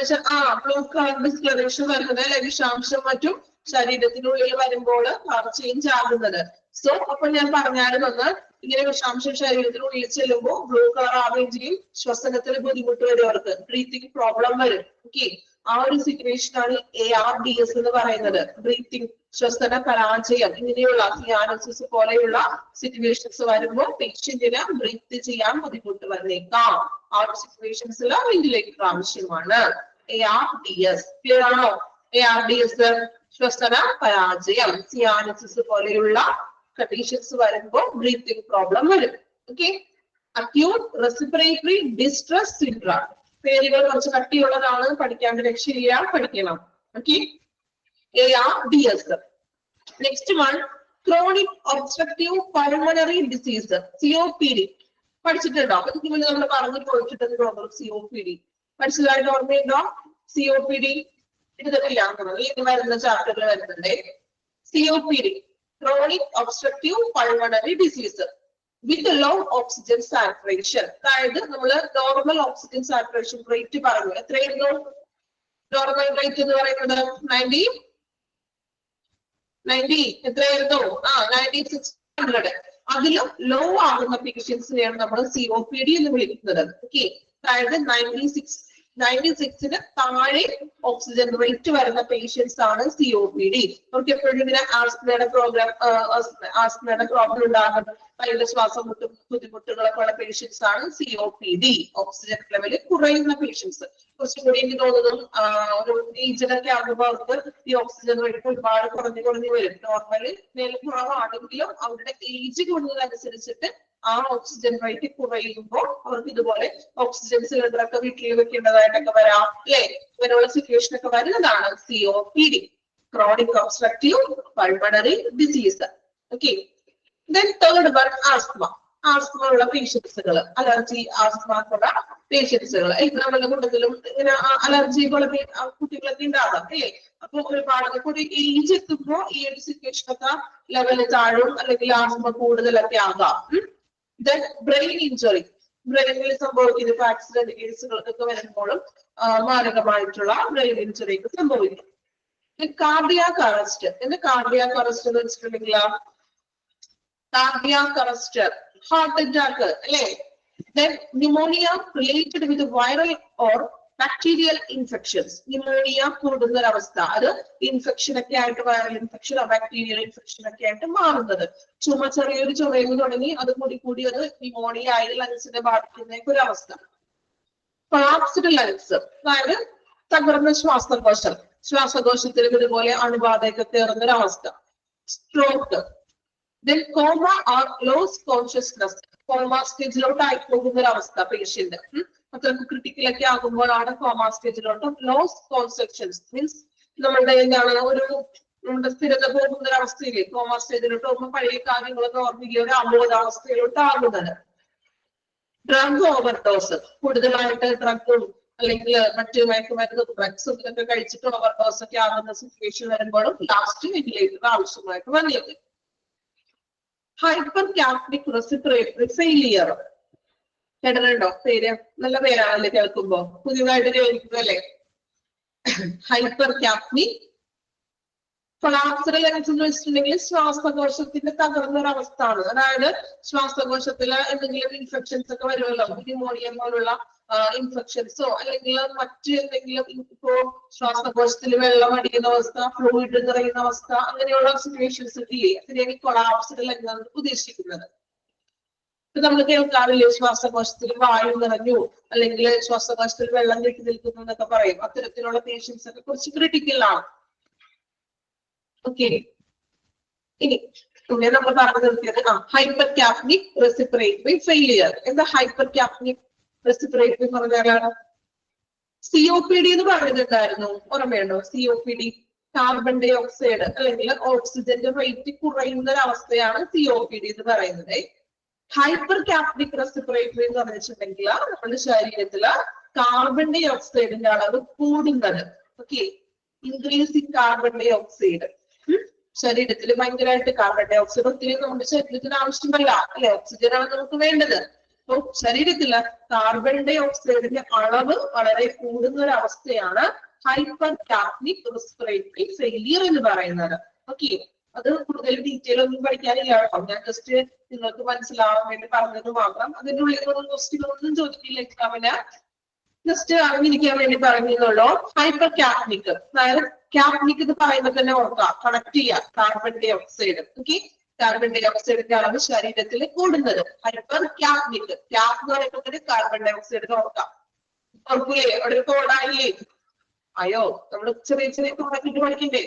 ബ്ലൂ കളർ ഡിസ്ക്ലറേഷൻ വരുന്നത്, അല്ലെങ്കിൽ വിഷാംശം മറ്റും ശരീരത്തിനുള്ളിൽ വരുമ്പോൾ കളർ ചേഞ്ച് ആകുന്നത്. സോ അപ്പൊ ഞാൻ പറഞ്ഞാലും ഒന്ന്, ഇങ്ങനെ വിഷാംശം ശരീരത്തിനുള്ളിൽ ചെല്ലുമ്പോൾ ബ്ലൂ കളർ ആവുകയും ചെയ്യും, ശ്വസനത്തിന് ബുദ്ധിമുട്ട് വരും, അവർക്ക് ബ്രീത്തിങ് പ്രോബ്ലം വരും. ഓക്കെ, ആ ഒരു സിറ്റുവേഷൻ ആണ് ARDS എന്ന് പറയുന്നത്. ബ്രീത്തിങ്, ശ്വസന പരാജയം, ഇങ്ങനെയുള്ള സിയാനോസിസ് പോലെയുള്ള സിറ്റുവേഷൻസ് വരുമ്പോൾ പേഷ്യന്റിന് ബ്രീത്ത് ചെയ്യാൻ ബുദ്ധിമുട്ട് വന്നേക്കാം. ആ ഒരു സിറ്റുവേഷൻസിൽ വെന്റിലേറ്റർ ആവശ്യമാണ്. ARDS ക്ലിയർ ആണോ? ARDS ശ്വസന പരാജയം, സിയാനോസിസ് പോലെയുള്ള കണ്ടീഷൻസ് വരുമ്പോൾ ബ്രീത്തിങ് പ്രോബ്ലം വരും. Okay, acute respiratory distress syndrome, പേരുകൾ കുറച്ച് കട്ടിയുള്ളതാണ്, പഠിക്കാൻ രക്ഷയില്ല, പഠിക്കണം. Okay, ARDS. Next one chronic obstructive pulmonary disease, COPD. പഠിച്ചിട്ടുണ്ടോ? ഇതിന് മുന്നേ നമ്മൾ പറഞ്ഞു പോയിട്ടുണ്ട് പ്രോബ്ലം. COPD പഠിച്ചതായിട്ട് ഓർമ്മയുണ്ടോ? COPD ഇല്ല ഇത് വരുന്ന ചാപ്റ്ററിൽ വരുന്നുണ്ട്. COPD chronic obstructive pulmonary disease with low oxygen saturation. അതായത് നമ്മൾ നോർമൽ ഓക്സിജൻ സാച്ചുറേഷൻ റേറ്റ് പറഞ്ഞു. എത്രയായിരുന്നു നോർമൽ റേറ്റ് എന്ന് പറയുന്നത്? 90 എത്രയായിരുന്നു? 9600. അതിലും ലോ ആകുന്ന പേഷ്യൻസിനെയാണ് നമ്മൾ COPD എന്ന് വിളിക്കുന്നത്. ഓക്കെ, അതായത് 96ന് താഴെ ഓക്സിജൻ റേറ്റ് വരുന്ന പേഷ്യൻസ് ആണ് COPD. നമുക്ക് എപ്പോഴും ഇങ്ങനെ ആസ്മയുടെ പ്രോബ്ലം ഉണ്ടാകും, ഭയങ്കര ശ്വാസം ബുദ്ധിമുട്ടുകളൊക്കെ ഉള്ള പേഷ്യൻസ് ആണ് COPD. ഓക്സിജൻ ലെവൽ കുറയുന്ന പേഷ്യൻസ്. കുറച്ചും കൂടി എനിക്ക് തോന്നുന്നു ഒരു ഏജിലൊക്കെ ആകുമ്പോൾ അവർക്ക് ഈ ഓക്സിജൻ റേറ്റ് ഒരുപാട് കുറഞ്ഞു വരും. നോർമലി മേൽ കുറവാണെങ്കിലും അവരുടെ ഏജ് കൂടുന്നതനുസരിച്ചിട്ട് ആ ഓക്സിജൻ റേറ്റ് കുറയുമ്പോൾ അവർക്ക് ഇതുപോലെ ഓക്സിജൻ സിലിണ്ടർ ഒക്കെ വീട്ടിൽ വെക്കേണ്ടതായിട്ടൊക്കെ വരാം, അല്ലെ? ഇങ്ങനെയുള്ള സിറ്റുവേഷൻ ഒക്കെ വരുന്നതാണ് COPD, chronic obstructive pulmonary disease. Okay, then third one asthma. Asthma ഉള്ള പേഷ്യൻസുകൾ, അലർജി ആസ്മ ഉള്ള പേഷ്യൻസുകൾ. നമ്മുടെ കൂട്ടത്തിലും ഇങ്ങനെ അലർജി പോലെ കുട്ടികളൊക്കെ ഉണ്ടാകാം, അല്ലേ? അപ്പൊ ഒരുപാട് കൂടി ഏജ് എത്തുമ്പോ ഈ ഒരു സിറ്റുവേഷൻ ഒക്കെ ലെവല് താഴും, അല്ലെങ്കിൽ ആസ്മ കൂടുതലൊക്കെ ആകാം. ദെൻ ബ്രെയിൻ ഇഞ്ചുറി, ബ്രെയിനിൽ സംഭവിക്കുന്ന ആക്സിഡന്റ് കേസുകൾക്കൊക്കെ വരുമ്പോഴും മാരകമായിട്ടുള്ള ബ്രെയിൻ ഇഞ്ചുറി ഒക്കെ സംഭവിക്കും. Cardiac arrest. എന്താ കാർഡിയാക് അറസ്റ്റ് എന്ന് വെച്ചിട്ടുണ്ടെങ്കിൽ കാർഡിയാക് അറസ്റ്റ്, ഹാർട്ട് അറ്റാക്ക്, അല്ലെ? Then pneumonia related with viral or bacterial infections. Pneumonia കൂടുന്ന ഒരവസ്ഥ, അത് ഇൻഫെക്ഷൻ ഒക്കെ ആയിട്ട് വൈറൽ ഇൻഫെക്ഷനോ ബാക്ടീരിയൽ ഇൻഫെക്ഷൻ ഒക്കെ ആയിട്ട് മാറുന്നത്. ചെറിയൊരു ചുമയിൽ തുടങ്ങി അത് കൂടി അത് ന്യൂമോണിയ ആയി ലങ്സിനെ ബാധിക്കുന്ന ഒരു അവസ്ഥ. കൊളാപ്സ്ഡ് ലങ്സ്, അതായത് തകർന്ന ശ്വാസകോശം, ശ്വാസകോശത്തിലും ഇതുപോലെ അണുബാധയൊക്കെ കയറുന്ന ഒരു അവസ്ഥ. Stroke. Then coma or loss consciousness, coma സ്റ്റേജിലോട്ട് ആയി പോകുന്ന ഒരു അവസ്ഥ പേഷ്യന്റ്. അത്രയ്ക്ക് ക്രിട്ടിക്കലൊക്കെ ആകുമ്പോഴാണ് കോമ സ്റ്റേജിലോട്ട്. ലോസ് കോൺസെപ്ഷൻസ് മീൻസ് നമ്മളുടെ എന്താണ് ഒരു സ്ഥിരത പോകുന്ന ഒരു അവസ്ഥയില്ലേ, കോമ സ്റ്റേജിലോട്ട് പോകുമ്പോൾ പഴയ കാര്യങ്ങളൊക്കെ ഓർമ്മിക്കുക, ഒരു അബോധാവസ്ഥയിലോട്ട് ആകുന്നത്. ഡ്രഗ് ഓവർഡോസ്, കൂടുതലായിട്ട് ഡ്രഗും അല്ലെങ്കിൽ മറ്റു മയക്കുമരുന്ന് ഡ്രഗ്സും ഇതൊക്കെ കഴിച്ചിട്ട് ഓവർഡോസ് ഒക്കെ ആകുന്ന സിറ്റുവേഷൻ വരുമ്പോഴും ലാസ്റ്റ് വെന്റിലേറ്റർ ആവശ്യമായിട്ട് വന്നേക്കും. Hypercapnic respiratory failure. കേട്ടിട്ടുണ്ടോ പേര്? നല്ല പേരാണല്ലേ കേൾക്കുമ്പോ, പുതിയതായിട്ട് കേൾക്കുക അല്ലേ? ഹൈപ്പർ കാപ്നിക് കൊളാപ്സ്ഡ് ലങ്സ് എന്ന് വെച്ചിട്ടുണ്ടെങ്കിൽ ശ്വാസകോശത്തിന്റെ തകർന്ന ഒരു അവസ്ഥയാണ്. അതായത് ശ്വാസകോശത്തില് എന്തെങ്കിലും ഇൻഫെക്ഷൻസ് ഒക്കെ വരുമല്ലോ, ന്യൂമോണിയ പോലുള്ള ഇൻഫെക്ഷൻസോ അല്ലെങ്കിൽ മറ്റ് എന്തെങ്കിലും ഇപ്പോ ശ്വാസകോശത്തിൽ വെള്ളം അടിക്കുന്ന അവസ്ഥ, ഫ്ലൂയിഡ് നിറയുന്ന അവസ്ഥ, അങ്ങനെയുള്ള സിറ്റുവേഷൻസ് ഇല്ലേ, അതിനെയാണ് കൊളാപ്സ്ഡ് ലങ്സ് ഉദ്ദേശിക്കുന്നത്. ഇപ്പൊ നമ്മൾ കേൾക്കാറില്ലേ ശ്വാസകോശത്തിൽ വായു നിറഞ്ഞു അല്ലെങ്കിൽ ശ്വാസകോശത്തിൽ വെള്ളം കെട്ടി നിൽക്കുന്നു എന്നൊക്കെ പറയും. അത്തരത്തിലുള്ള പേഷ്യൻസ് ഒക്കെ കുറച്ച് ക്രിട്ടിക്കലാണ്. ഓക്കെ, ഇനി നമ്മൾ പറഞ്ഞു നിർത്തിയത് ഹൈപ്പർ കാപ്നിക് റെസിപ്പിറേറ്ററി ഫെയിലിയർ. എന്താ ഹൈപ്പർ കാപ്നിക് റെസിപ്പിറേറ്ററി പറഞ്ഞാലാണ്? COPD എന്ന് പറഞ്ഞിട്ടുണ്ടായിരുന്നു, ഓർമ്മയുണ്ടോ? COPD കാർബൺ ഡൈ ഓക്സൈഡ് അല്ലെങ്കിൽ ഓക്സിജന്റെ റേറ്റ് കുറയുന്ന ഒരു അവസ്ഥയാണ് COPD എന്ന് പറയുന്നത്. ഹൈപ്പർ കാപ്നിക് റെസിപ്പിറേറ്ററി എന്ന് പറഞ്ഞിട്ടുണ്ടെങ്കിൽ നമ്മുടെ ശരീരത്തില് കാർബൺ ഡൈ ഓക്സൈഡിന്റെ അളവ് കൂടുന്നത്. Okay, increasing carbon dye oxide. ശരീരത്തിൽ ഭയങ്കരമായിട്ട് കാർബൺ ഡൈ ഓക്സൈഡ് ഒത്തിരി നമ്മുടെ ശരീരത്തിന് ആവശ്യമല്ല, അല്ലെ? ഓക്സിജൻ ആണ് നമുക്ക് വേണ്ടത്. അപ്പൊ ശരീരത്തില് കാർബൺ ഡൈ ഓക്സൈഡിന്റെ അളവ് വളരെ കൂടുന്ന ഒരു അവസ്ഥയാണ് ഹൈപ്പർ കാപ്നിക് റെസ്പിറേറ്ററി ഫെയിലിയർ എന്ന് പറയുന്നത്. ഓക്കെ, അത് കൂടുതൽ ഡീറ്റെയിൽ ഒന്നും പഠിക്കാനില്ല കേട്ടോ, ഞാൻ ജസ്റ്റ് നിങ്ങൾക്ക് മനസ്സിലാവാൻ വേണ്ടി പറഞ്ഞത് മാത്രം. അതിന്റെ ഉള്ളിൽ ക്വസ്റ്റ്യൻ ഒന്നും ചോദിക്കില്ല എക്സാമിന്, ജസ്റ്റ് അറിഞ്ഞിരിക്കാൻ വേണ്ടി പറഞ്ഞുള്ളൂ. ഹൈപ്പർ കാപ്നിക്, അതായത് കാപ്നിക് എന്ന് പറയുമ്പോൾ തന്നെ ഓർക്കാം, കണക്ട് ചെയ്യാം carbon dye oxide. Okay, carbon ഡൈ ഓക്സൈഡിന്റെ അളവ് ശരീരത്തിൽ കൂടുന്നത് ഹൈപ്പർ കാപ്നിക്. കാപ് എന്ന് പറയുമ്പോൾ തന്നെ കാർബൺ ഡൈ ഓക്സൈഡിന് ഓർക്കാം. ഓർക്കൂലേ? അവിടെ ഒരു കോഡായില്ലേ? അയ്യോ, നമ്മൾ ചെറിയ ചെറിയ കോഡാക്കിട്ട് പഠിക്കണ്ടേ?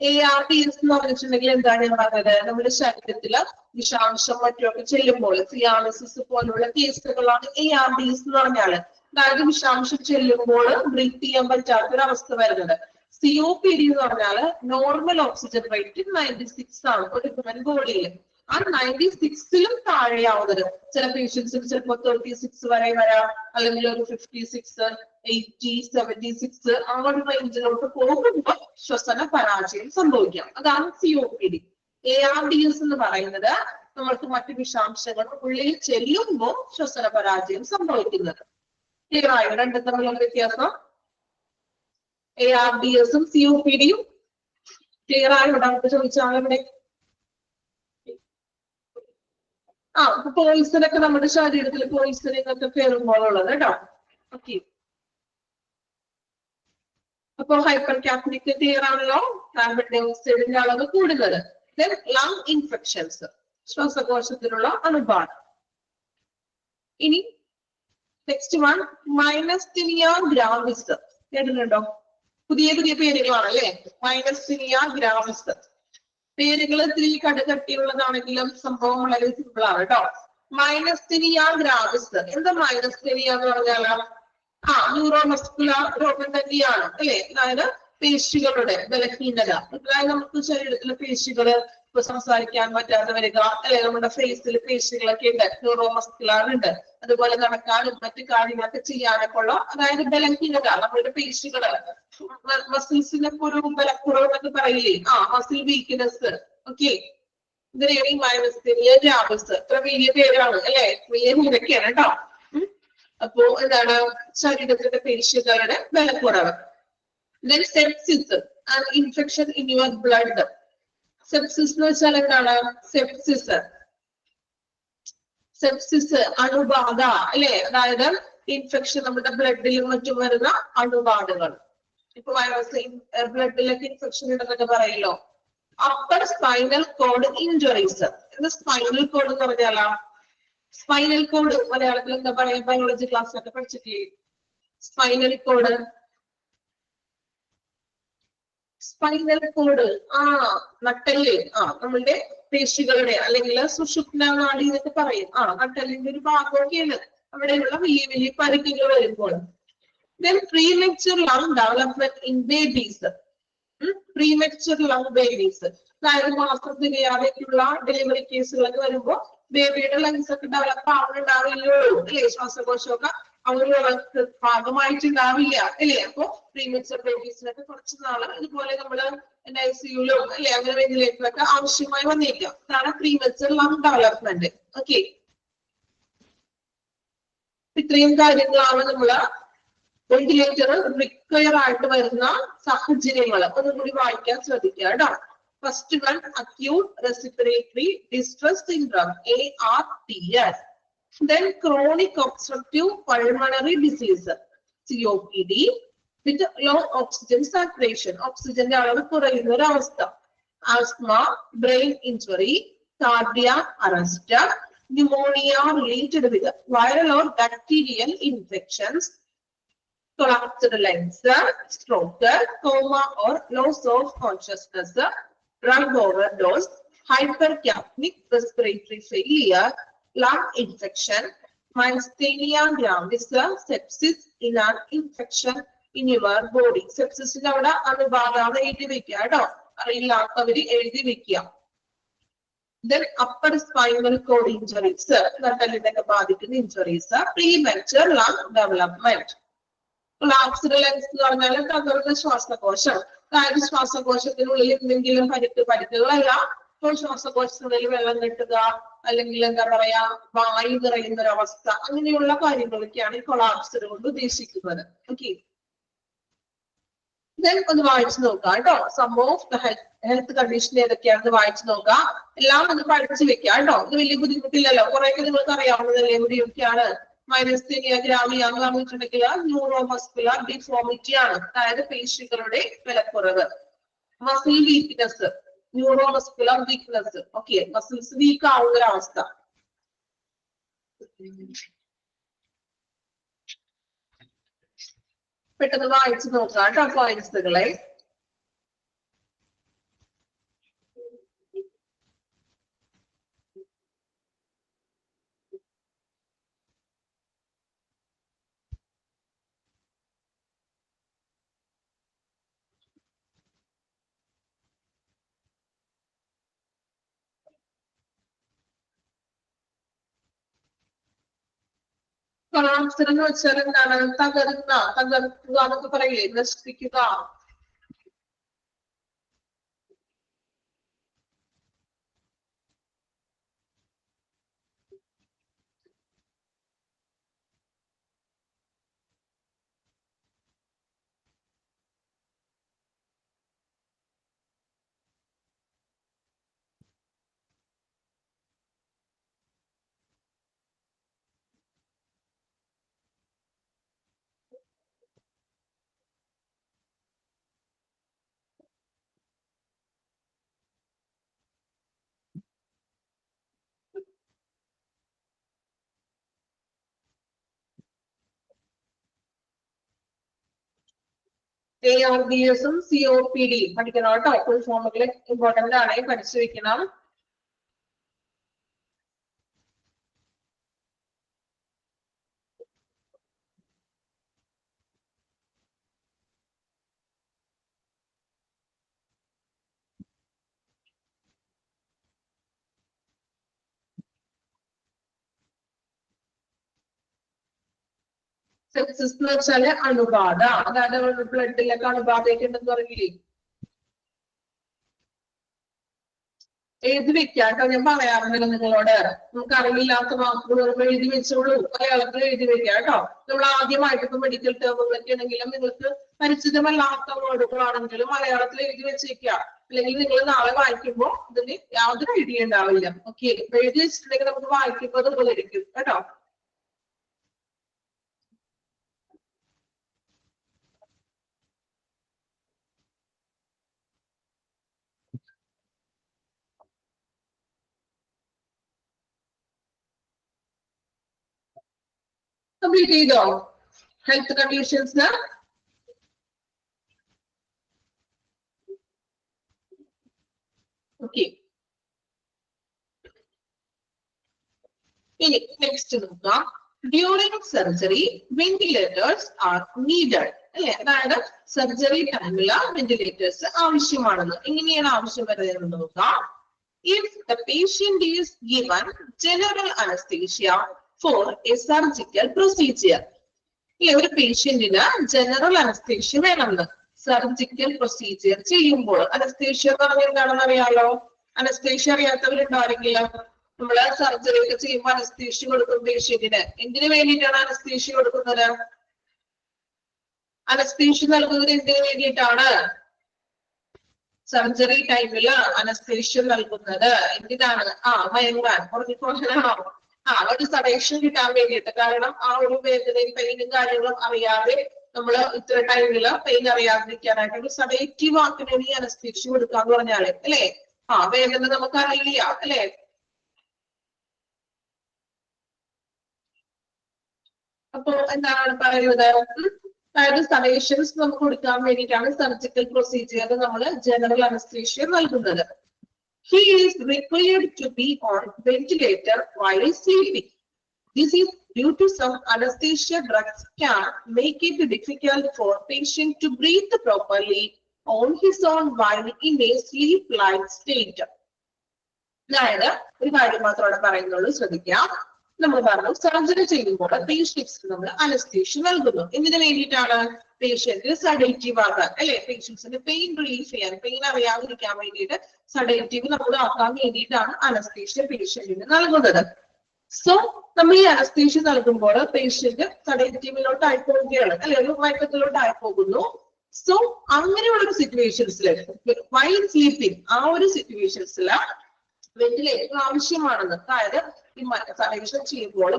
ARDS എന്ന് പറഞ്ഞിട്ടുണ്ടെങ്കിൽ എന്താണ് ഞാൻ പറഞ്ഞത്? നമ്മുടെ ശരീരത്തില് വിഷാംശം മറ്റുമൊക്കെ ചെല്ലുമ്പോൾ സിയാലിസിസ് പോലുള്ള കേസുകളാണ് ARDS എന്ന് പറഞ്ഞാല്. അതായത് വിഷാംശം ചെല്ലുമ്പോൾ ബ്രീത്ത് ചെയ്യാൻ പറ്റാത്തൊരവസ്ഥ വരുന്നത്. COPD എന്ന് പറഞ്ഞാല് നോർമൽ ഓക്സിജൻ റേറ്റ് 96 ആണ് ഒരു ഹ്യൂമൻ ബോഡിയിൽ. ആ 96ലും താഴെയാവുന്നത് ചില പേഷ്യൻസിന് ചിലപ്പോൾ 36 വരെ വരാം, അല്ലെങ്കിൽ ഒരു 56, 80, 76 ആ ഒരു റേഞ്ചിലോട്ട് പോകുമ്പോൾ ശ്വസന പരാജയം സംഭവിക്കാം. അതാണ് COPD. ARDS എന്ന് പറയുന്നത് നമ്മൾക്ക് മറ്റു വിഷാംശങ്ങൾ ഉള്ളിൽ ചെല്ലുമ്പോൾ ശ്വസന പരാജയം സംഭവിക്കുന്നത്. ക്ലിയർ ആയോ രണ്ടും തമ്മിലുള്ള വ്യത്യാസം? ARDSും COPDയും ക്ലിയർ ആയോ? ഡൗട്ട് ചോദിച്ചാൽ ഇവിടെ പോയിസൺ ഒക്കെ നമ്മുടെ ശരീരത്തിൽ പോയിസണിങ് ഒക്കെ കയറുമ്പോഴുള്ളത് കേട്ടോ. ഓക്കെ, അപ്പൊ ഹൈപ്പർ കാപ്നിക് ക്ലിയർ ആണല്ലോ. കാർബൺ ഡൈ ഓക്സൈഡിന്റെ അളവ് കൂടുന്നത്. ലങ് ഇൻഫെക്ഷൻസ്, ശ്വാസകോശത്തിലുള്ള അണുബാധ. ഇനി നെക്സ്റ്റ് വൺ മൈനസ്തീനിയ ഗ്രാവിസ്. കേട്ടിട്ടുണ്ടോ? പുതിയ പുതിയ പേരുകളാണ് അല്ലെ. മൈനസ്തീനിയ ഗ്രാവിസ് പേരുകൾ ഇത്തിരി കടുകട്ടിയുള്ളതാണെങ്കിലും സംഭവം വളരെ സിമ്പിൾ ആണ് കേട്ടോ. മൈനസ്തീനിയ ഗ്രാവിസ്. എന്താ മൈനസ്തീനിയ എന്ന് പറഞ്ഞാല്? ന്യൂറോമസ്കുലർ രോഗം തന്നെയാണ് അല്ലെ. അതായത് പേശികളുടെ ബലഹീനത. അതായത് നമുക്ക് ശരീരത്തിലെ പേശികള് ഇപ്പൊ സംസാരിക്കാൻ പറ്റാതെ വരിക അല്ലെ. നമ്മുടെ ഫേസിൽ പേശികളൊക്കെ ഉണ്ട്, ന്യൂറോമസ്കുലർ ഉണ്ട്. അതുപോലെ നടക്കാനും മറ്റു കാര്യങ്ങളൊക്കെ ചെയ്യാനൊക്കെ ഉള്ള അതായത് ബലഹീനത. നമ്മുടെ പേശികള് മസിൽസിനൊക്കെ ഒരു ബലക്കുറവ് എന്നൊക്കെ പറയില്ലേ, മസിൽ വീക്ക്നെസ്. ഓക്കെ, ഇതിനെയാണ് ഈ മൈനസ്തീനിയ ഗ്രാവിസ്. ഇത്ര വലിയ പേരാണ് അല്ലെ, വലിയ പേരൊക്കെയാണ് കേട്ടോ. അപ്പോ എന്താണ്? ശരീരത്തിന്റെ പേശികളുടെ ബലക്കുറവ്. Then sepsis, an infection in your blood. Sepsis എന്ന് വെച്ചാൽ എന്താണ്? സെപ്സിസ് അണുബാധ അല്ലെ. അതായത് ഇൻഫെക്ഷൻ നമ്മുടെ ബ്ലഡിലും മറ്റും വരുന്ന അണുബാധകൾ. ഇപ്പൊ വൈറസ് ബ്ലഡിലൊക്കെ ഇൻഫെക്ഷൻ ഉണ്ടെന്നൊക്കെ പറയല്ലോ. Upper spinal cord injuries. ഇത് സ്പൈനൽ കോഡ് എന്ന് പറഞ്ഞാലോ? സ്പൈനൽ കോഡ് മലയാളത്തിൽ എന്താ പറയാ? ബയോളജി ക്ലാസ്സിലൊക്കെ പഠിച്ചിട്ടില്ലേ സ്പൈനൽ കോഡ്? സ്പൈനൽ കോഡ് നട്ടെല്ല്, നമ്മളുടെ പേശികളുടെ അല്ലെങ്കിൽ സുഷുപ്ന നാഡി എന്നൊക്കെ പറയും. നട്ടെല്ലിന്റെ ഒരു ഭാഗമൊക്കെയാണ് അവിടെയുള്ള വലിയ വലിയ പരിക്കുകൾ വരുമ്പോൾ. Then premature lung development in babies. Premature lung babies. അതായത് മാസം തികയാതെയുള്ള ഡെലിവറി കേസുകളൊക്കെ വരുമ്പോൾ ബേബിയുടെ ലങ്സ് ഒക്കെ ഡെവലപ്പ് ആവുന്നുണ്ടാവില്ലോ അല്ലെ. ശ്വാസകോശമൊക്കെ അവർക്ക് ഭാഗമായിട്ടുണ്ടാവില്ല അല്ലെ. അപ്പൊ പ്രീമച്വർ ബേബീസിനൊക്കെ കുറച്ച് നാള് ഇതുപോലെ നമ്മള് ICUലും അല്ലെ അങ്ങനെ വെന്റിലേറ്ററിലൊക്കെ ആവശ്യമായി വന്നേക്കാം. അതാണ് പ്രീമച്വർ ലങ് ഡെവലപ്മെന്റ്. ഓക്കെ, ഇത്രയും കാര്യങ്ങളാണ് നമ്മള് വെന്റിലേറ്റർ റിക്വയർ ആയിട്ട് വരുന്ന സാഹചര്യങ്ങൾ. ഒന്നും കൂടി വായിക്കാൻ ശ്രദ്ധിക്കുക കേട്ടോ. First one acute respiratory distress syndrome ARDS. Then chronic obstructive pulmonary disease COPD with low oxygen saturation. ഓക്സിജന്റെ അളവ് കുറയുന്ന ഒരു അവസ്ഥ. Asthma, brain injury, cardiac arrest, pneumonia related with viral or bacterial infections, collapsed lungs, stroke, coma or loss of consciousness, drug overdose, hypercapnic respiratory failure, lung infection, myasthenia gravis, sepsis in an infection in your body. Sepsis ന്റെ അവിടെ അണുബാധ എഴുതി വെക്കുക കേട്ടോ. അറിയില്ലാത്തവര് എഴുതി വെക്കുക. Then upper spinal cord injuries, നട്ടെല്ലിനൊക്കെ ബാധിക്കുന്ന injuries. Premature lung development. collapsed lungs എന്ന് പറഞ്ഞാൽ തകർന്ന ശ്വാസകോശം. അതായത് ശ്വാസകോശത്തിനുള്ളിൽ എന്തെങ്കിലും പരിക്കുകളല്ല, ഇപ്പോൾ ശ്വാസകോശത്തിനുള്ളിൽ വെള്ളം കെട്ടുക അല്ലെങ്കിൽ എന്താ പറയാ വായു നിറയുന്ന ഒരു അവസ്ഥ, അങ്ങനെയുള്ള കാര്യങ്ങളൊക്കെയാണ് ഈ കൊളാപ്സ് കൊണ്ട് ഉദ്ദേശിക്കുന്നത്. ഓക്കെ, ഒന്ന് വായിച്ചു നോക്കാം കേട്ടോ. Some of the health condition ഏതൊക്കെയാണെന്ന് വായിച്ചു നോക്കാം. എല്ലാം ഒന്ന് പഠിച്ചു വെക്കാം കേട്ടോ. ഇത് വലിയ ബുദ്ധിമുട്ടില്ലല്ലോ, കുറെയൊക്കെ നിങ്ങൾക്ക് അറിയാവുന്നതല്ലേ. എവിടെയൊക്കെയാണ് മൈനസ്തീനിയ ഗ്രാവിയ എന്ന് പറഞ്ഞിട്ടുണ്ടെങ്കിൽ ന്യൂറോമസ്കുലർ ഡിഫോമിറ്റി ആണ്. അതായത് പേശികളുടെ ബലക്കുറവ്. Muscle weakness, neuromuscular weakness. Okay, muscles weak ആവുന്ന ഒരവസ്ഥ. പെട്ടെന്ന് വായിച്ചു നോക്കാം കേട്ടോ പോയിന്റ്സുകളെ. കൊളാപ്സർ എന്ന് വെച്ചാൽ എന്താണ്? തകർക്കുക എന്നൊക്കെ പറയില്ലേ, നശിപ്പിക്കുക. ARDS-ഉം COPD പഠിക്കണം കേട്ടോ. ഫുൾ ഫോമുകൾ ഇമ്പോർട്ടന്റ് ആണ്, പഠിച്ചു വെക്കണം. സെപ്സിസ് എന്ന് വെച്ചാല് അണുബാധ, അതായത് ബ്ലഡിലൊക്കെ അണുബാധയൊക്കെ ഉണ്ടെന്ന് പറയില്ലേ. എഴുതി വെക്കാട്ടോ, ഞാൻ പറയാറുണ്ടല്ലോ നിങ്ങളോട്. നമുക്ക് അറിവില്ലാത്ത വാക്കുകൾ എഴുതി വെച്ചോളൂ, മലയാളത്തിൽ എഴുതി വെക്കാം കേട്ടോ. നമ്മൾ ആദ്യമായിട്ട് ഇപ്പൊ മെഡിക്കൽ ടേമുകളൊക്കെ ആണെങ്കിലും നിങ്ങൾക്ക് പരിചിതമല്ലാത്ത വേർഡുകളാണെങ്കിലും മലയാളത്തിൽ എഴുതി വെച്ചേക്കാം. അല്ലെങ്കിൽ നിങ്ങൾ നാളെ വായിക്കുമ്പോൾ ഇതിന് യാതൊരു ഐഡിയ ഉണ്ടാവില്ല. ഓക്കെ, എഴുതി വെച്ചിട്ടുണ്ടെങ്കിൽ നമുക്ക് വായിക്കുമ്പോൾ അത് ഉപകരിക്കും കേട്ടോ. കംപ്ലീറ്റ് ചെയ്തോ ഹെൽത്ത് കണ്ടീഷൻസ്? ഓക്കെ, ഇനി നെക്സ്റ്റ് നോക്കാം. During surgery ventilators R needed അല്ലെ, അതായത് സർജറി ടൈമില് വെന്റിലേറ്റേഴ്സ് ആവശ്യമാണെന്ന്. എങ്ങനെയാണ് ആവശ്യം വരുന്നത് നോക്കാം. If the patient is given general anesthesia for a surgical procedure, ഒരു പേഷ്യന്റിന് ജനറൽ അനസ്തേഷ്യ വേണമെന്ന് സർജിക്കൽ പ്രൊസീജിയർ ചെയ്യുമ്പോൾ. അനസ്തേഷ്യ എന്ന് പറഞ്ഞാൽ എന്താണെന്ന് അറിയാലോ? അനസ്തേഷ്യ അറിയാത്തവരുണ്ടോ ആരെങ്കിലും? നമ്മള് സർജറി ഒക്കെ ചെയ്യുമ്പോൾ അനസ്തേഷ്യ കൊടുക്കും പേഷ്യന്റിന്. എന്തിനു വേണ്ടിയിട്ടാണ് അനസ്തേഷ്യ കൊടുക്കുന്നത്? അനസ്തേഷ്യ നൽകുന്നത് എന്തിനു വേണ്ടിയിട്ടാണ്? സർജറി ടൈമില് അനസ്തേഷ്യ നൽകുന്നത് എന്തിനാണ്? മയങ്ങാൻ, ഉറങ്ങിപ്പോകാനാണോ? ഒരു സഡേഷൻ കിട്ടാൻ വേണ്ടിയിട്ട്. കാരണം ആ ഒരു വേദനയും പെയിനും കാര്യങ്ങളും അറിയാതെ നമ്മള് ഇത്ര ടൈമില് പെയിൻ അറിയാതിരിക്കാനായിട്ട് ഒരു സഡേറ്റീവ് ആക്കിന് ഈ അനസ്തേഷ്യ കൊടുക്കാന്ന് പറഞ്ഞാല് അല്ലെ. വേദന നമുക്ക് അറിയില്ല അല്ലെ. അപ്പൊ എന്താണ് പറയുന്നത്? അതായത് സഡേഷൻസ് നമുക്ക് കൊടുക്കാൻ വേണ്ടിയിട്ടാണ് സർജിക്കൽ പ്രൊസീജിയർ നമ്മൾ ജനറൽ അനസ്തേഷ്യ നൽകുന്നത്. He is required to be on ventilator while sleeping. This is due to some anesthesia drugs can make it difficult for patient to breathe properly on his own while in a sleep-like state. അതായത് ഒരു കാര്യം മാത്രമാണ് പറയുന്നുള്ളൂ, ശ്രദ്ധിക്കാം. നമ്മൾ പറഞ്ഞു surgery ചെയ്യുമ്പോൾ പേഷ്യൻസിന് നമ്മൾ അനസ്തേഷ്യ നൽകുന്നു. എന്തിനു വേണ്ടിയിട്ടാണ്? പേഷ്യന്റ് സഡേറ്റീവ് ആകാൻ അല്ലെ, പേഷ്യൻസിന് പെയിൻ റിലീഫ് ചെയ്യാൻ, പെയിൻ അറിയാതിരിക്കാൻ വേണ്ടിയിട്ട് സഡേറ്റീവ് നമ്മൾ ആക്കാൻ വേണ്ടിയിട്ടാണ് അനസ്തേഷ്യ പേഷ്യന്റിന് നൽകുന്നത്. സോ നമ്മൾ ഈ അനസ്തേഷ്യ നൽകുമ്പോൾ പേഷ്യന്റ് സഡേറ്റീവിലോട്ടായി പോവുകയാണ് അല്ലെ, ഒരു മയക്കത്തിലോട്ടായി പോകുന്നു. സോ അങ്ങനെയുള്ള ഒരു സിറ്റുവേഷൻസിൽ വൈൽ സ്ലീപ്പിംഗ്, ആ ഒരു സിറ്റുവേഷൻസിൽ വെന്റിലേറ്റർ ആവശ്യമാണെന്ന്. അതായത് ഈ സഡേഷൻ ചെയ്യുമ്പോൾ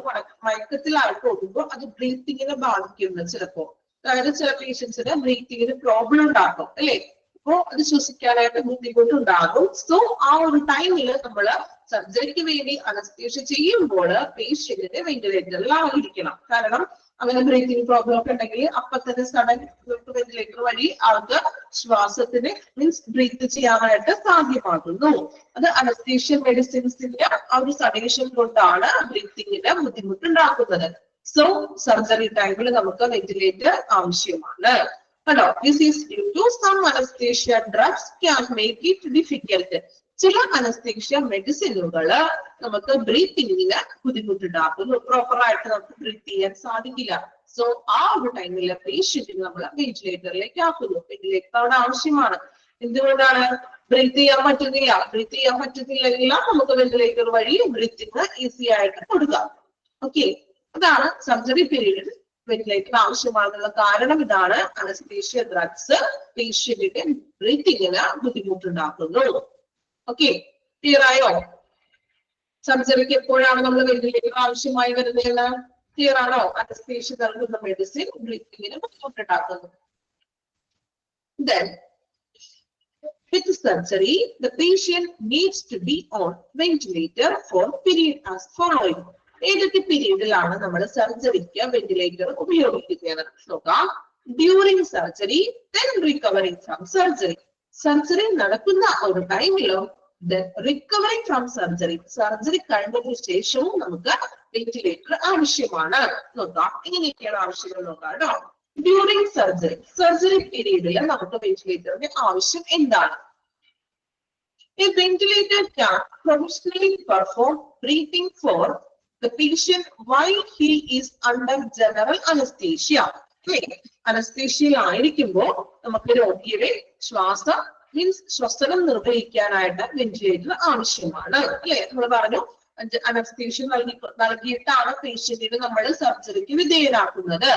മയക്കത്തിലായി പോകുമ്പോൾ അത് ബ്രീത്തിങ്ങിനെ ബാധിക്കുന്നത് ചിലപ്പോ. അതായത് ചില പേഷ്യൻസിന് ബ്രീത്തിങ്ങിന് പ്രോബ്ലം ഉണ്ടാക്കും അല്ലെ, അപ്പോ അത് ശ്വസിക്കാനായിട്ട് ബുദ്ധിമുട്ടുണ്ടാകും. സോ ആ ഒരു ടൈമിൽ നമ്മള് സർജറിക്ക് വേണ്ടി അനസ്തേഷ്യ ചെയ്യുമ്പോൾ പേഷ്യന്റിന് വെന്റിലേറ്ററിൽ ആയിരിക്കണം. കാരണം അങ്ങനെ ബ്രീത്തിങ് പ്രോബ്ലം ഒക്കെ ഉണ്ടെങ്കിൽ അപ്പൊ തന്നെ സഡൻ വെന്റിലേറ്റർ വഴി അവർക്ക് ശ്വാസത്തിന് മീൻസ് ബ്രീത്ത് ചെയ്യാനായിട്ട് സാധ്യമാകുന്നു. അത് അനസ്തേഷ്യ മെഡിസിൻസിന്റെ ആ ഒരു സഡേഷൻ കൊണ്ടാണ് ബ്രീത്തിങ്ങിന് ബുദ്ധിമുട്ടുണ്ടാക്കുന്നത്. സോ സർജറി ടൈമിൽ നമുക്ക് വെന്റിലേറ്റർ ആവശ്യമാണ് കേട്ടോ. This is due to some anesthesia drugs can make it difficult. ചില അനസ്തീഷ്യ മെഡിസിനുകള് നമുക്ക് ബ്രീത്തിങ്ങിന് ബുദ്ധിമുട്ടുണ്ടാക്കുന്നു. പ്രോപ്പറായിട്ട് നമുക്ക് ബ്രീത്ത് ചെയ്യാൻ സാധിക്കില്ല. സോ ആ ഒരു ടൈമിൽ പേഷ്യന്റിന് നമ്മൾ വെന്റിലേറ്ററിലേക്ക് ആക്കുന്നു. വെന്റിലേറ്റർ അവിടെ ആവശ്യമാണ്. എന്തുകൊണ്ടാണ്? ബ്രീത്ത് ചെയ്യാൻ പറ്റുന്നില്ല. ബ്രീത്ത് ചെയ്യാൻ പറ്റുന്നില്ലെങ്കിൽ നമുക്ക് വെന്റിലേറ്റർ വഴി ബ്രീത്തിങ് ഈസി ആയിട്ട് കൊടുക്കാം. ഓക്കെ, അതാണ് സർജറി പീരീഡിൽ വെന്റിലേറ്റർ ആവശ്യമാണെന്നുള്ള കാരണം ഇതാണ്. അനസ്തീഷ്യ ഡ്രഗ്സ് പേഷ്യന്റിന്റെ ബ്രീത്തിങ്ങിന് ബുദ്ധിമുട്ടുണ്ടാക്കുന്നു. ഓക്കെ, ക്ലിയർ ആയോ? സർജറിക്ക് എപ്പോഴാണ് നമ്മൾ വെന്റിലേറ്റർ ആവശ്യമായി വരുന്നതെന്ന് ക്ലിയർ ആണോ? അനസ്തീഷ്യ നൽകുന്ന medicine ബ്രീത്തിങ്ങിന് ബുദ്ധിമുട്ടുണ്ടാക്കുന്നു. Then with surgery, the patient needs to be on ventilator for period as following. ഏതൊക്കെ പീരീഡിലാണ് നമ്മൾ സർജറിക്ക് വെന്റിലേറ്റർ ഉപയോഗിക്കുന്നത് നോക്കാം. During surgery, then recovering from surgery. Surgery നടക്കുന്ന ഒരു ടൈമിലും then recovering from surgery, surgery കഴിഞ്ഞതിന് ശേഷവും നമുക്ക് വെന്റിലേറ്റർ ആവശ്യമാണ്. നോക്കാം എങ്ങനെയൊക്കെയാണ് ആവശ്യങ്ങൾ നോക്കാം കേട്ടോ. ഡ്യൂറിങ് സർജറി, സർജറി പീരീഡിൽ നമുക്ക് വെന്റിലേറ്ററിന്റെ ആവശ്യം എന്താണ്? A ventilator can professionally perform breathing for the patient while he is under general anesthesia. അനസ്തീഷ്യയിൽ ആയിരിക്കുമ്പോൾ നമുക്ക് രോഗിയുടെ ശ്വസനം നിർവഹിക്കാനായിട്ട് വെന്റിലേറ്റർ ആവശ്യമാണ്. അല്ലെ, നമ്മൾ പറഞ്ഞു അനസ്തീഷ്യ നൽകിയിട്ടാണ് പേഷ്യന്റിന് നമ്മൾ സർജറിക്ക് വിധേയരാക്കുന്നത്.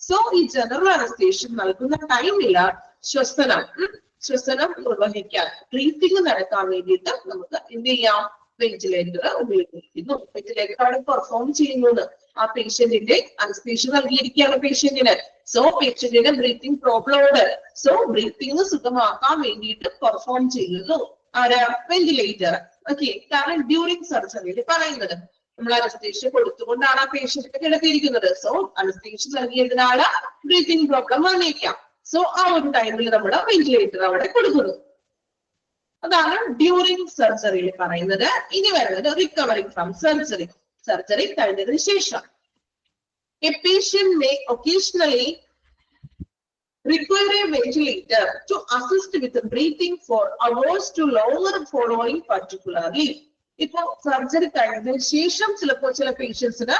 സോ ഈ ജനറൽ അനസ്തീഷ്യ നൽകുന്ന ടൈമില് ശ്വസനം നിർവഹിക്കാൻ, ബ്രീത്തിങ് നടക്കാൻ വേണ്ടിയിട്ട് നമുക്ക് എന്ത് ചെയ്യാം? വെന്റിലേറ്റർ ഉപയോഗിക്കുന്നു. വെന്റിലേറ്റർ അവിടെ പെർഫോം ചെയ്യുന്നത് ആ പേഷ്യന്റിന്റെ അനസ്തീഷ്യ നൽകിയിരിക്കുകയാണ് പേഷ്യന്റിന്. സോ പേഷ്യന്റിന് ബ്രീത്തിങ് പ്രോബ്ലം ഉണ്ട്. സോ ബ്രീത്തിങ് സുഖമാക്കാൻ വേണ്ടിയിട്ട് പെർഫോം ചെയ്യുന്നു ആരാ? വെന്റിലേറ്റർ. ഓക്കെ, കാരണം ഡ്യൂറിങ് സർജറിയിൽ പറയുന്നത് നമ്മൾ അനസ്തീഷ്യ കൊടുത്തുകൊണ്ടാണ് ആ പേഷ്യന്റിനെ കിടത്തിയിരിക്കുന്നത്. സോ അനസ്തീഷ്യ നൽകിയതിനാല് ബ്രീത്തിങ് പ്രോബ്ലം വന്നേക്കാം. സോ ആ ഒരു ടൈമിൽ നമ്മൾ വെന്റിലേറ്റർ അവിടെ കൊടുക്കുന്നു. അതാണ് ഡ്യൂറിങ് സർജറിയിൽ പറയുന്നത്. ഇനി വരുന്നത് റിക്കവറിംഗ് ഫ്രം സർജറി, സർജറി കഴിഞ്ഞതിന് ശേഷം. A patient may occasionally require a ventilator to assist with breathing for hours to longer following particularly. ഇപ്പൊ സർജറി കഴിഞ്ഞതിന് ശേഷം ചില പേഷ്യൻസിന്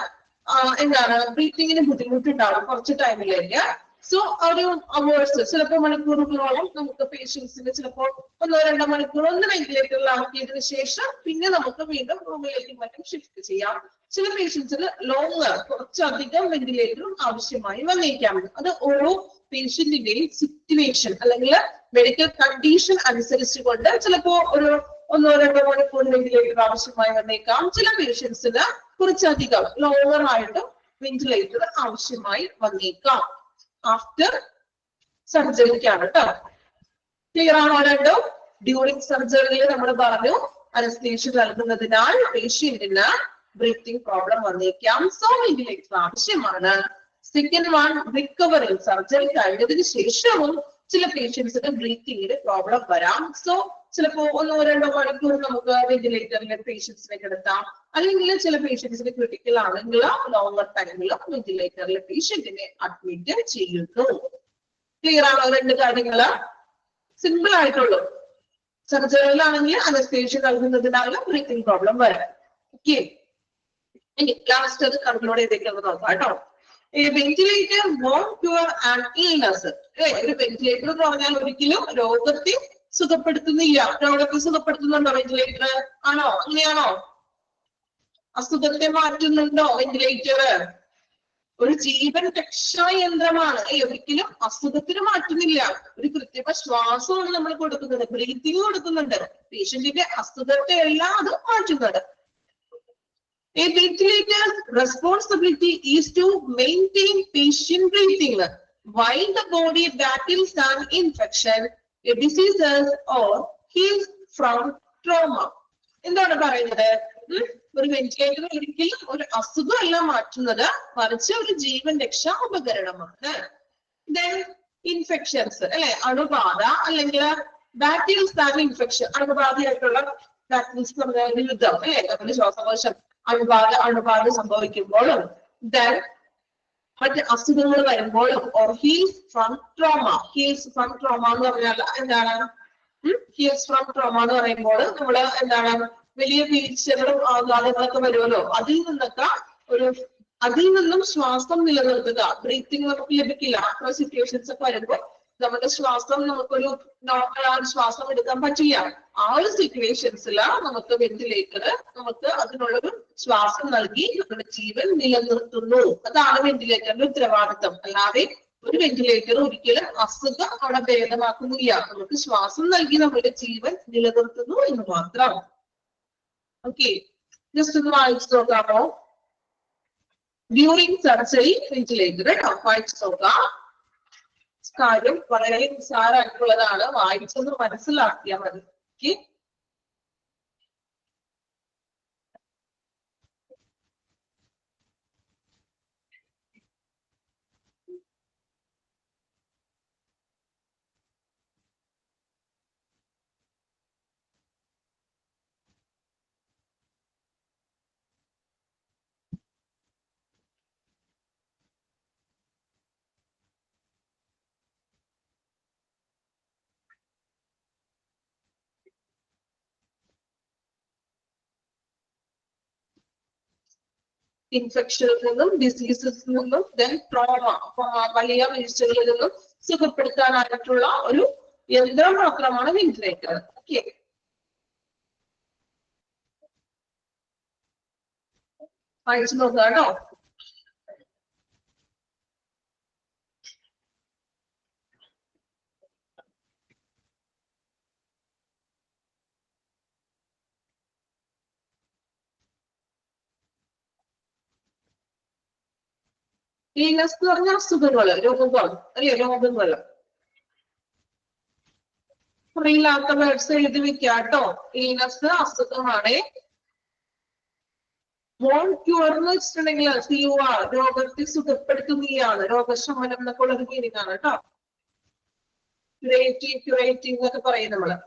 എന്താണ് ബ്രീത്തിങ്ങിന് ബുദ്ധിമുട്ടുണ്ടാവും കുറച്ച് ടൈമിലേക്ക്. സോ ഒരു അവേഴ്സ്, ചിലപ്പോൾ മണിക്കൂറുകളോളം നമുക്ക് പേഷ്യൻസിന് ചിലപ്പോൾ 1-2 മണിക്കൂർ ഒന്ന് വെന്റിലേറ്ററിൽ ആക്കിയതിനു ശേഷം പിന്നെ നമുക്ക് വീണ്ടും റൂമിലേക്കും മറ്റും ഷിഫ്റ്റ് ചെയ്യാം. ചില പേഷ്യൻസിന് ലോങ്ങർ, കുറച്ചധികം വെന്റിലേറ്ററും ആവശ്യമായി വന്നേക്കാം. അത് ഓരോ പേഷ്യന്റിന്റെയും സിറ്റുവേഷൻ അല്ലെങ്കിൽ മെഡിക്കൽ കണ്ടീഷൻ അനുസരിച്ച് കൊണ്ട് ചിലപ്പോ ഒരു 1-2 മണിക്കൂർ വെന്റിലേറ്റർ ആവശ്യമായി വന്നേക്കാം. ചില പേഷ്യൻസിന് കുറച്ചധികം ലോങ്ങർ ആയിട്ട് വെന്റിലേറ്റർ ആവശ്യമായി വന്നേക്കാം. ആഫ്റ്റർ സർജറിക്കാണ് കേട്ടോ. ക്ലിയർ ആണോ രണ്ടും? ഡ്യൂറിങ് സർജറിയിൽ നമ്മൾ പറഞ്ഞു അനസ്തീഷ്യ നൽകുന്നതിനാൽ പേഷ്യന്റിന് ബ്രീത്തിങ് പ്രോബ്ലം വന്നേക്കാം. സോ വെന്റിലേറ്റർ ആവശ്യമാണ്. സെക്കൻഡ് വൺ, റിക്കവറിംഗ്, സർജറി കഴിഞ്ഞതിന് ശേഷവും ചില പേഷ്യൻസിന് ബ്രീത്തിങ്ങിന് പ്രോബ്ലം വരാം. സോ ചിലപ്പോ 1-2 മണിക്കൂർ നമുക്ക് വെന്റിലേറ്ററിൽ പേഷ്യൻസിനെ കിടത്താം. അല്ലെങ്കിൽ ചില പേഷ്യൻസിന് ക്രിട്ടിക്കൽ ആണെങ്കിൽ ലോങ്ങർ ടൈമിലും വെന്റിലേറ്ററിൽ പേഷ്യന്റിനെ അഡ്മിറ്റ് ചെയ്യുന്നു. ക്ലിയർ ആണോ? 2 കാര്യങ്ങള് സിമ്പിൾ ആയിട്ടുള്ളൂ. സർജറിയിലാണെങ്കിൽ അനസ്തേഷ്യ നൽകുന്നതിനാലും ബ്രീത്തിങ് പ്രോബ്ലം വരാം. ഓക്കെ, ഇനി ലാസ്റ്റ് അത് കൺക്ലൂഡ് ചെയ്തേക്കുന്നത് നോക്കാം കേട്ടോ. Ventilator won't cure an illness. ഒരു വെന്റിലേറ്റർ എന്ന് പറഞ്ഞാൽ ഒരിക്കലും രോഗത്തെ സുഖപ്പെടുത്തുന്നില്ല. രോഗത്തെ സുഖപ്പെടുത്തുന്നുണ്ടോ വെന്റിലേറ്റർ? ആണോ? അങ്ങനെയാണോ? അസുഖത്തെ മാറ്റുന്നുണ്ടോ വെന്റിലേറ്റർ? ഒരു ജീവൻ രക്ഷാ യന്ത്രമാണ്. ഒരിക്കലും അസുഖത്തിന് മാറ്റുന്നില്ല. ഒരു കൃത്രിമ ശ്വാസമാണ് നമ്മൾ കൊടുക്കുന്നത്, ബ്രീത്തിങ് കൊടുക്കുന്നുണ്ട്. പേഷ്യന്റിന്റെ അസുഖത്തെ എല്ലാം അത് മാറ്റുന്നത്. A ventilator's responsibility is to maintain patient breathing while the body battles an infection, a diseases or heals from trauma. എന്താണ് പറയുന്നത്? ഒരു വെന്റിലേറ്റർ ഒരിക്കലും ഒരു അസുഖമല്ല മാറ്റുന്നത്, മറിച്ച് ഒരു ജീവൻ രക്ഷാ ഉപകരണമാണ്. Then ഇൻഫെക്ഷൻസ് അല്ലെ, അണുബാധ അല്ലെങ്കിൽ ബാറ്റിൽസ് ആൻഡ് ഇൻഫെക്ഷൻ, അണുബാധയായിട്ടുള്ള ബാറ്റിൽസ് നമ്മുടെ യുദ്ധം അല്ലെ, നമ്മുടെ ശ്വാസകോശം അണുബാധ സംഭവിക്കുമ്പോഴും then മറ്റ് അസുഖങ്ങൾ വരുമ്പോഴും or heals from trauma. Heals from trauma എന്ന് പറഞ്ഞാൽ എന്താണ്? ഹീൽസ് ഫ്രം ട്രോമ എന്ന് പറയുമ്പോൾ നമ്മള് എന്താണ് വലിയ വീഴ്ചകളും ആഘാതങ്ങളൊക്കെ വരുമല്ലോ, അതിൽ നിന്നും ശ്വാസം നിലനിർത്തുക. ബ്രീത്തിങ് നമുക്ക് ലഭിക്കില്ല. ആ സിറ്റുവേഷൻസ് ഒക്കെ വരുമ്പോൾ നമ്മുടെ ശ്വാസം നമുക്കൊരു നോർമൽ ശ്വാസം എടുക്കാൻ പറ്റില്ല. ആ ഒരു സിറ്റുവേഷൻസിൽ നമുക്ക് വെന്റിലേറ്റർ നമുക്ക് അതിനുള്ളൊരു ശ്വാസം നൽകി നമ്മുടെ ജീവൻ നിലനിർത്തുന്നു. അതാണ് വെന്റിലേറ്ററിന്റെ ഉത്തരവാദിത്വം. അല്ലാതെ ഒരു വെന്റിലേറ്റർ ഒരിക്കലും അസുഖം അവിടെ ഭേദമാക്കുന്നില്ല. നമുക്ക് ശ്വാസം നൽകി നമ്മുടെ ജീവൻ നിലനിർത്തുന്നു എന്ന് മാത്രം. ഓക്കെ, ജസ്റ്റ് ഒന്ന് വായിച്ചു നോക്കാമോ? ഡ്യൂറിങ് സർജറി വെന്റിലേറ്റർ കേട്ടോ, വായിച്ചു നോക്കാം. കാര്യം വളരെ നിസ്സാരമായിട്ടുള്ളതാണ്, വായിച്ചൊന്ന് മനസ്സിലാക്കിയാൽ മതി. ഓക്കെ, ഇൻഫെക്ഷനിൽ നിന്നും ഡിസീസസിൽ നിന്നും ട്രോമ വലിയ വീഴ്ചകളിൽ നിന്നും സുഖപ്പെടുത്താനായിട്ടുള്ള ഒരു യന്ത്രം മാത്രമാണ് വെന്റിലേറ്റർ. ഓക്കെ, വായിച്ചു നോക്കുക കേട്ടോ. ഇൽനെസ് എന്ന് പറഞ്ഞ അസുഖങ്ങള്, രോഗം അല്ലെ, രോഗങ്ങൾ. അറിയില്ലാത്ത വേർഡ്സ് എഴുതി വെക്കാട്ടോ. ഇൽനെസ് അസുഖമാണ്. വോൺ ക്യൂർ എന്ന് വെച്ചിട്ടുണ്ടെങ്കിൽ CUR രോഗത്തെ സുഖപ്പെടുത്തുകയാണ്, രോഗശമനം എന്നൊക്കെ ഉള്ളത് മീനിങ് ആണ് കേട്ടോ. ക്യൂറേറ്റീവ് എന്നൊക്കെ പറയും നമ്മള്.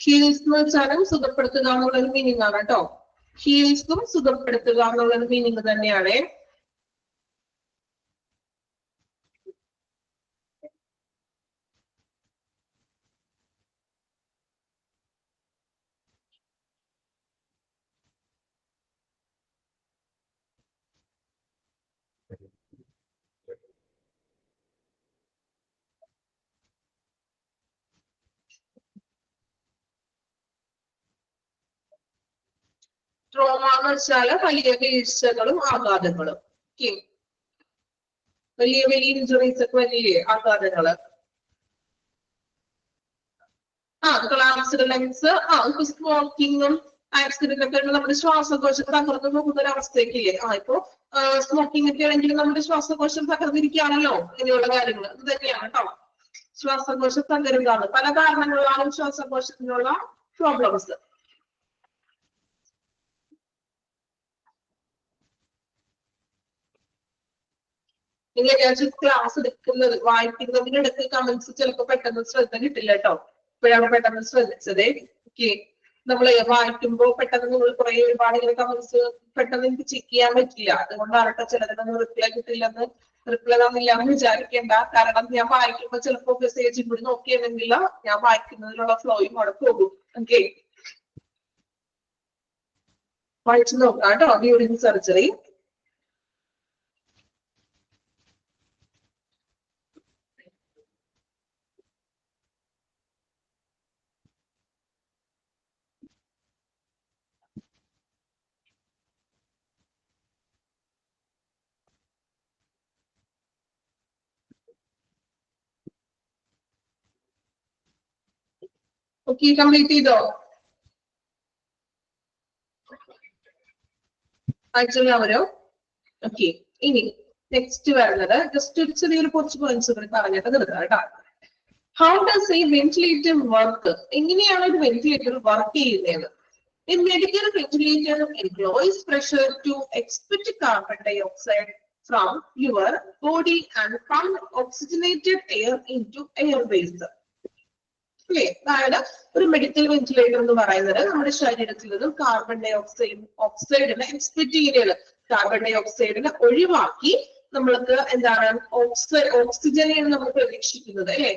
ഹീൽസ് എന്ന് വെച്ചാലും സുഖപ്പെടുത്തുക എന്നുള്ളൊരു മീനിങ് ആണ് കേട്ടോ. ഹീൽസും സുഖപ്പെടുത്തുക എന്നുള്ളൊരു മീനിങ് തന്നെയാണ്. ട്രോമ എന്ന് വെച്ചാല് വലിയ വീഴ്ചകളും ആഘാതങ്ങളും. ഓക്കെ, വലിയ വലിയ ഇഞ്ചുറീസ് ഒക്കെ വലിയ ആഘാതങ്ങള്. ആക്സിഡന്റ്സ്, ഇപ്പൊ സ്മോക്കിങ്ങും ആക്സിഡന്റ് ഒക്കെ നമ്മുടെ ശ്വാസകോശം തകർന്നു പോകുന്ന ഒരു അവസ്ഥയൊക്കെ ഇപ്പൊ സ്മോക്കിംഗ് ഒക്കെ ആണെങ്കിൽ നമ്മുടെ ശ്വാസകോശം തകർന്നിരിക്കുകയാണല്ലോ. ഇങ്ങനെയുള്ള കാര്യങ്ങൾ ഇത് തന്നെയാണ് കേട്ടോ. ശ്വാസകോശം തകരുകയാണ്. പല കാരണങ്ങളാലും ശ്വാസകോശത്തിനുള്ള പ്രോബ്ലംസ്. നിങ്ങൾ ക്ലാസ് എടുക്കുന്നത് വായിക്കുന്നതിനിടയ്ക്ക് കമന്റ്സ് ചിലപ്പോൾ പെട്ടെന്ന് ശ്രദ്ധ കിട്ടില്ല കേട്ടോ. ഇപ്പോഴാണ് പെട്ടെന്ന് ശ്രദ്ധിച്ചത്. ഓക്കെ, നമ്മൾ വായിക്കുമ്പോൾ പെട്ടെന്ന് നിങ്ങൾ കുറെ ഒരുപാട് ഇങ്ങനെ കമന്റ്സ് പെട്ടെന്ന് എനിക്ക് ചെക്ക് ചെയ്യാൻ പറ്റില്ല. അതുകൊണ്ടാണ് കേട്ടോ ചിലതിനൊന്നും റിപ്ലൈ തന്നില്ല എന്ന് വിചാരിക്കേണ്ട. കാരണം ഞാൻ വായിക്കുമ്പോൾ ചിലപ്പോൾ മെസ്സേജ് കൂടി നോക്കിയെന്നില്ല, ഞാൻ വായിക്കുന്നതിലുള്ള ഫ്ലോയും അവിടെ പോകും. ഓക്കെ, വായിച്ചു നോക്കാം കേട്ടോ. ഡ്യൂറിങ് സർജറി ഓക്കെ, കംപ്ലീറ്റ് ചെയ്തോ? ആക്ച്വലി അവരോ? ഓക്കെ, ഇനി നെക്സ്റ്റ് വരുന്നത് ജസ്റ്റ് ഒരു ചെറിയൊരു കുറച്ച് പോയിന്റ്സ് കൂടി പറഞ്ഞിട്ട് നിർത്താം കേട്ടോ. How does A ventilator work? എങ്ങനെയാണ് ഒരു വെന്റിലേറ്റർ വർക്ക് ചെയ്യുന്നത്? In medical ventilator employs pressure to expel carbon dioxide from your body and pump oxygenated air into airways. അല്ലേ? അതായത് ഒരു മെഡിക്കൽ വെന്റിലേറ്റർ എന്ന് പറയുന്നത് നമ്മുടെ ശരീരത്തിൽ നിന്നും കാർബൺ ഡൈ ഓക്സൈഡിനെ എക്സ്പെക്ട് ചെയ്യുന്നത് കാർബൺ ഡൈ ഓക്സൈഡിനെ ഒഴിവാക്കി നമ്മൾക്ക് എന്താണ് ഓക്സിജനെയാണ് നമ്മൾ പ്രതീക്ഷിക്കുന്നത് അല്ലെ.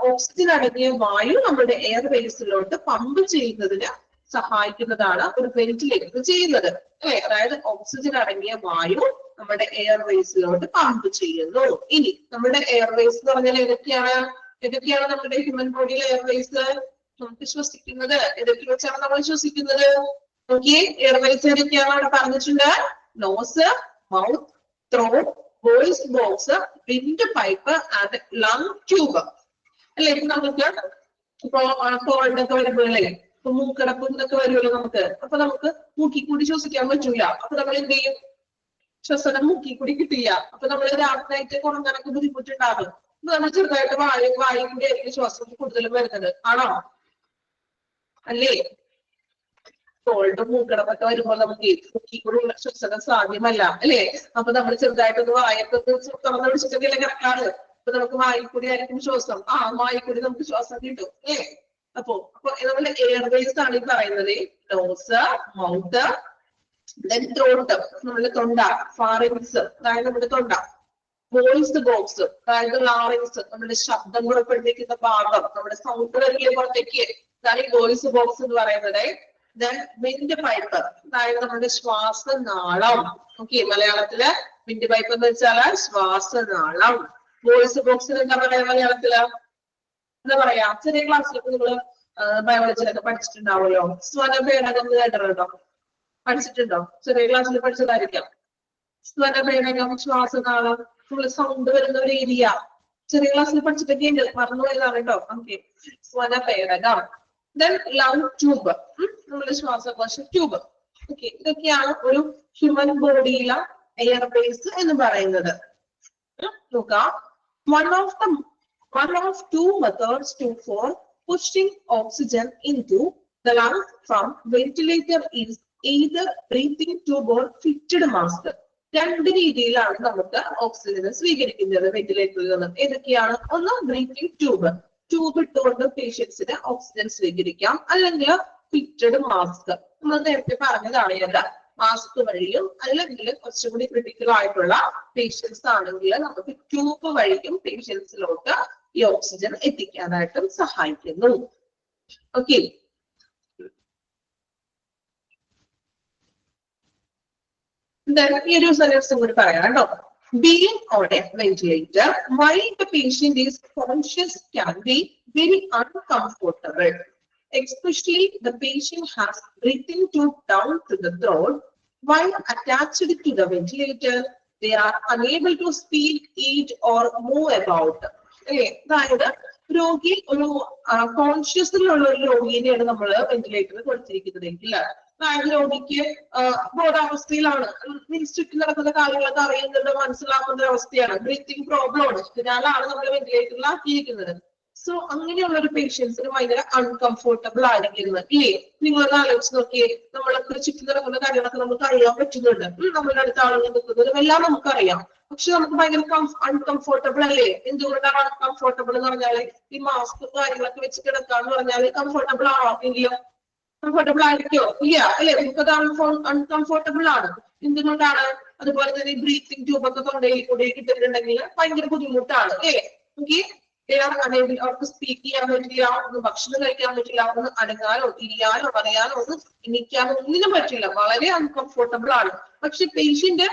ഓക്സിജൻ അടങ്ങിയ വായു നമ്മുടെ എയർവേസിലോട്ട് പമ്പ് ചെയ്യുന്നതിന് സഹായിക്കുന്നതാണ് ഒരു വെന്റിലേറ്റർ ചെയ്യുന്നത് അല്ലെ. അതായത് ഓക്സിജൻ അടങ്ങിയ വായു നമ്മുടെ എയർവേസിലോട്ട് പമ്പ് ചെയ്യുന്നു. ഇനി നമ്മുടെ എയർവേസ് എന്ന് പറഞ്ഞാൽ ഏതൊക്കെയാണ് നമ്മുടെ ഹ്യൂമൻ ബോഡിയിലെ എയർവേസ് നമുക്ക് ശ്വസിക്കുന്നത്? ഏതൊക്കെ വെച്ചാണ് നമ്മൾ ശ്വസിക്കുന്നത്? നോക്കിയേ, എയർവേസ് ഏതൊക്കെയാണ് അവിടെ പറഞ്ഞിട്ടുണ്ട്? Nose, mouth, throat, voice box, wind pipe and lung tube അല്ലെ. ഇപ്പൊ നമുക്ക് ഇപ്പൊ കോൾഡ് ഒക്കെ വരുമ്പോഴേ ഇപ്പൊ മൂക്കടപ്പ് എന്നൊക്കെ വരുമല്ലോ നമുക്ക്. അപ്പൊ നമുക്ക് മൂക്കി കൂടി ശ്വസിക്കാൻ പറ്റൂല. അപ്പൊ നമ്മൾ എന്ത് ചെയ്യും? ശ്വസനം മൂക്കി കൂടി കിട്ടില്ല. അപ്പൊ നമ്മൾ രാത്രിയായിട്ട് കുറങ്ങാനൊക്കെ ബുദ്ധിമുട്ടുണ്ടാകും. അപ്പൊ നമ്മൾ ചെറുതായിട്ട് വായു കൂടി ആയിരിക്കും ശ്വാസം കൂടുതലും വരുന്നത്. ആണോ? അല്ലേ? കോൾഡ് മൂക്കടപ്പൊക്കെ വരുമ്പോൾ നമുക്ക് മൂക്കി കൂടി ശ്വസനം സാധ്യമല്ല അല്ലേ. അപ്പൊ നമ്മൾ ചെറുതായിട്ടൊന്ന് വായൊക്കെ തുറന്ന് പിടിച്ചിട്ടൊക്കെ കിടക്കാറ്. അപ്പൊ നമുക്ക് വായിൽ കൂടി ആയിരിക്കും ശ്വാസം. വായിൽ കൂടി നമുക്ക് ശ്വാസം കിട്ടും അല്ലേ. അപ്പൊ നമ്മുടെ എയർവേസ് ആണ് ഈ പറയുന്നത്. നോസ്, മൗത്ത്, ത്രോട്ട് നമ്മുടെ തൊണ്ട, ഫാറിങ്സ് അതായത് നമ്മുടെ തൊണ്ട, വോയിസ് ബോക്സ് അതായത് ലാറിങ്സ് നമ്മുടെ ശബ്ദം പുറപ്പെടുവിക്കുന്ന ഭാഗം, നമ്മുടെ സൗണ്ട് വലിയ പുറത്തേക്ക് അതാണ് ഈ വോയിസ് ബോക്സ് എന്ന് പറയുന്നത്. വിൻഡ് പൈപ്പ് അതായത് നമ്മുടെ ശ്വാസനാളം. ഓക്കെ, മലയാളത്തില് വിൻഡ് പൈപ്പ് എന്ന് വെച്ചാല് ശ്വാസനാളം. വോയിസ് ബോക്സിൽ എന്താ പറയാ മലയാളത്തില്? എന്താ പറയാ? ചെറിയ ക്ലാസ്സിലൊക്കെ നിങ്ങള് ബയോളജിയിലൊക്കെ പഠിച്ചിട്ടുണ്ടാവുമല്ലോ. സ്വനഭേടകം കേട്ടിട്ടുണ്ടോ? പഠിച്ചിട്ടുണ്ടോ? ചെറിയ ക്ലാസ്സിൽ പഠിച്ചതായിരിക്കാം. സ്വനഭേടകം, ശ്വാസനാളം, നമ്മള് സൗണ്ട് വരുന്ന ഒരു ഏരിയ ചെറിയ ക്ലാസ്സിൽ പഠിച്ചിട്ടൊക്കെ ഉണ്ട്. മറന്നുപോയതാണ് കേട്ടോ. ഓക്കെ, സ്വനഭേടകം. ലങ് ട്യൂബ്, നമ്മുടെ ശ്വാസകോശ ട്യൂബ്. ഓക്കെ, ഇതൊക്കെയാണ് ഒരു ഹ്യൂമൻ ബോഡിയിലെ എയർവേസ് എന്ന് പറയുന്നത്. നോക്കാം. One of two methods for pushing oxygen into the lungs from ventilator is either breathing tube or fitted mask. രണ്ട് രീതിയിലാണ് നമുക്ക് ഓക്സിജൻ സ്വീകരിക്കുന്നത് വെന്റിലേറ്ററിൽ നിന്ന്. ഏതൊക്കെയാണ്? ഒന്ന് ബ്രീത്തിങ് ട്യൂബ് ഇട്ടുകൊണ്ട് പേഷ്യൻസിന് ഓക്സിജൻ സ്വീകരിക്കാം. അല്ലെങ്കിൽ ഫിറ്റഡ് മാസ്ക്, നമ്മൾ നേരത്തെ പറഞ്ഞതാണ്. മാസ്ക് വഴിയും അല്ലെങ്കിൽ കുറച്ചും കൂടി ക്രിട്ടിക്കൽ ആയിട്ടുള്ള പേഷ്യൻസ് ആണെങ്കിൽ നമുക്ക് ട്യൂബ് വഴിയും പേഷ്യൻസിലോട്ട് ഈ ഓക്സിജൻ എത്തിക്കാനായിട്ടും സഹായിക്കുന്നു. ഓക്കെ, ഈ ഒരു സെലക്ഷൻ കൂടി പറയാം കേട്ടോ. Being on a ventilator while the patient is conscious can be very uncomfortable. Especially the patient has breathing tube down to the throat. While attached to the ventilator, they are unable to speak, eat or move about. അതായത് രോഗി ഒരു കോൺഷ്യസിലുള്ള ഒരു രോഗിനെയാണ് നമ്മൾ വെന്റിലേറ്ററിൽ കൊടുത്തിരിക്കുന്നതെങ്കിൽ അതായത് രോഗിക്ക് ബോധാവസ്ഥയിലാണ്, ചുറ്റും നടക്കുന്ന കാര്യങ്ങളൊക്കെ അറിയുന്നത് മനസ്സിലാക്കുന്ന ഒരു അവസ്ഥയാണ്, ബ്രീത്തിങ് പ്രോബ്ലം ആണ്, ഇതിനാലാണ് നമ്മൾ വെന്റിലേറ്ററിൽ ആക്കിയിരിക്കുന്നത്. സോ അങ്ങനെയുള്ള ഒരു പേഷ്യൻസിന് ഭയങ്കര അൺകംഫോർട്ടബിൾ ആയിരിക്കുന്നത് ഇല്ലേ. നിങ്ങളൊന്ന് ആലോചിച്ച് നോക്കിയേ, നമ്മളൊക്കെ ചുറ്റും നടക്കുന്ന കാര്യങ്ങളൊക്കെ നമുക്ക് അറിയാൻ പറ്റുന്നുണ്ട്. നമ്മളുടെ അടുത്ത ആളുകൾ നിൽക്കുന്നതും എല്ലാം നമുക്കറിയാം. പക്ഷെ നമുക്ക് ഭയങ്കര അൺകംഫോർട്ടബിൾ അല്ലേ? എന്തുകൊണ്ടാണ് അൺകംഫോർട്ടബിൾ എന്ന് പറഞ്ഞാല് ഈ മാസ്ക് കാര്യങ്ങളൊക്കെ വെച്ച് കിടക്കാന്ന് പറഞ്ഞാല് കംഫോർട്ടബിൾ ആവാമെങ്കിലും കംഫോർട്ടബിൾ ആയിരിക്കോ? ഇല്ല അല്ലെ. നമുക്കത് അൺകംഫോർട്ടബിൾ ആണ്. എന്തുകൊണ്ടാണ്? അതുപോലെ തന്നെ ബ്രീത്തിങ് ട്യൂബ് ഒക്കെ തൊണ്ടയിൽ കൂടി കിട്ടിയിട്ടുണ്ടെങ്കിൽ ഭയങ്കര ബുദ്ധിമുട്ടാണ് അല്ലേ. നമുക്ക് അവർക്ക് സ്പീക്ക് ചെയ്യാൻ പറ്റില്ല, ഒന്ന് ഭക്ഷണം കഴിക്കാൻ പറ്റില്ല, ഒന്ന് അടങ്ങാനോ തിരിയാനോ പറയാനോ ഒന്ന് എണീക്കാനോ ഒന്നിനും പറ്റില്ല. വളരെ അൺകംഫോർട്ടബിൾ ആണ്. പക്ഷെ പേഷ്യന്റ്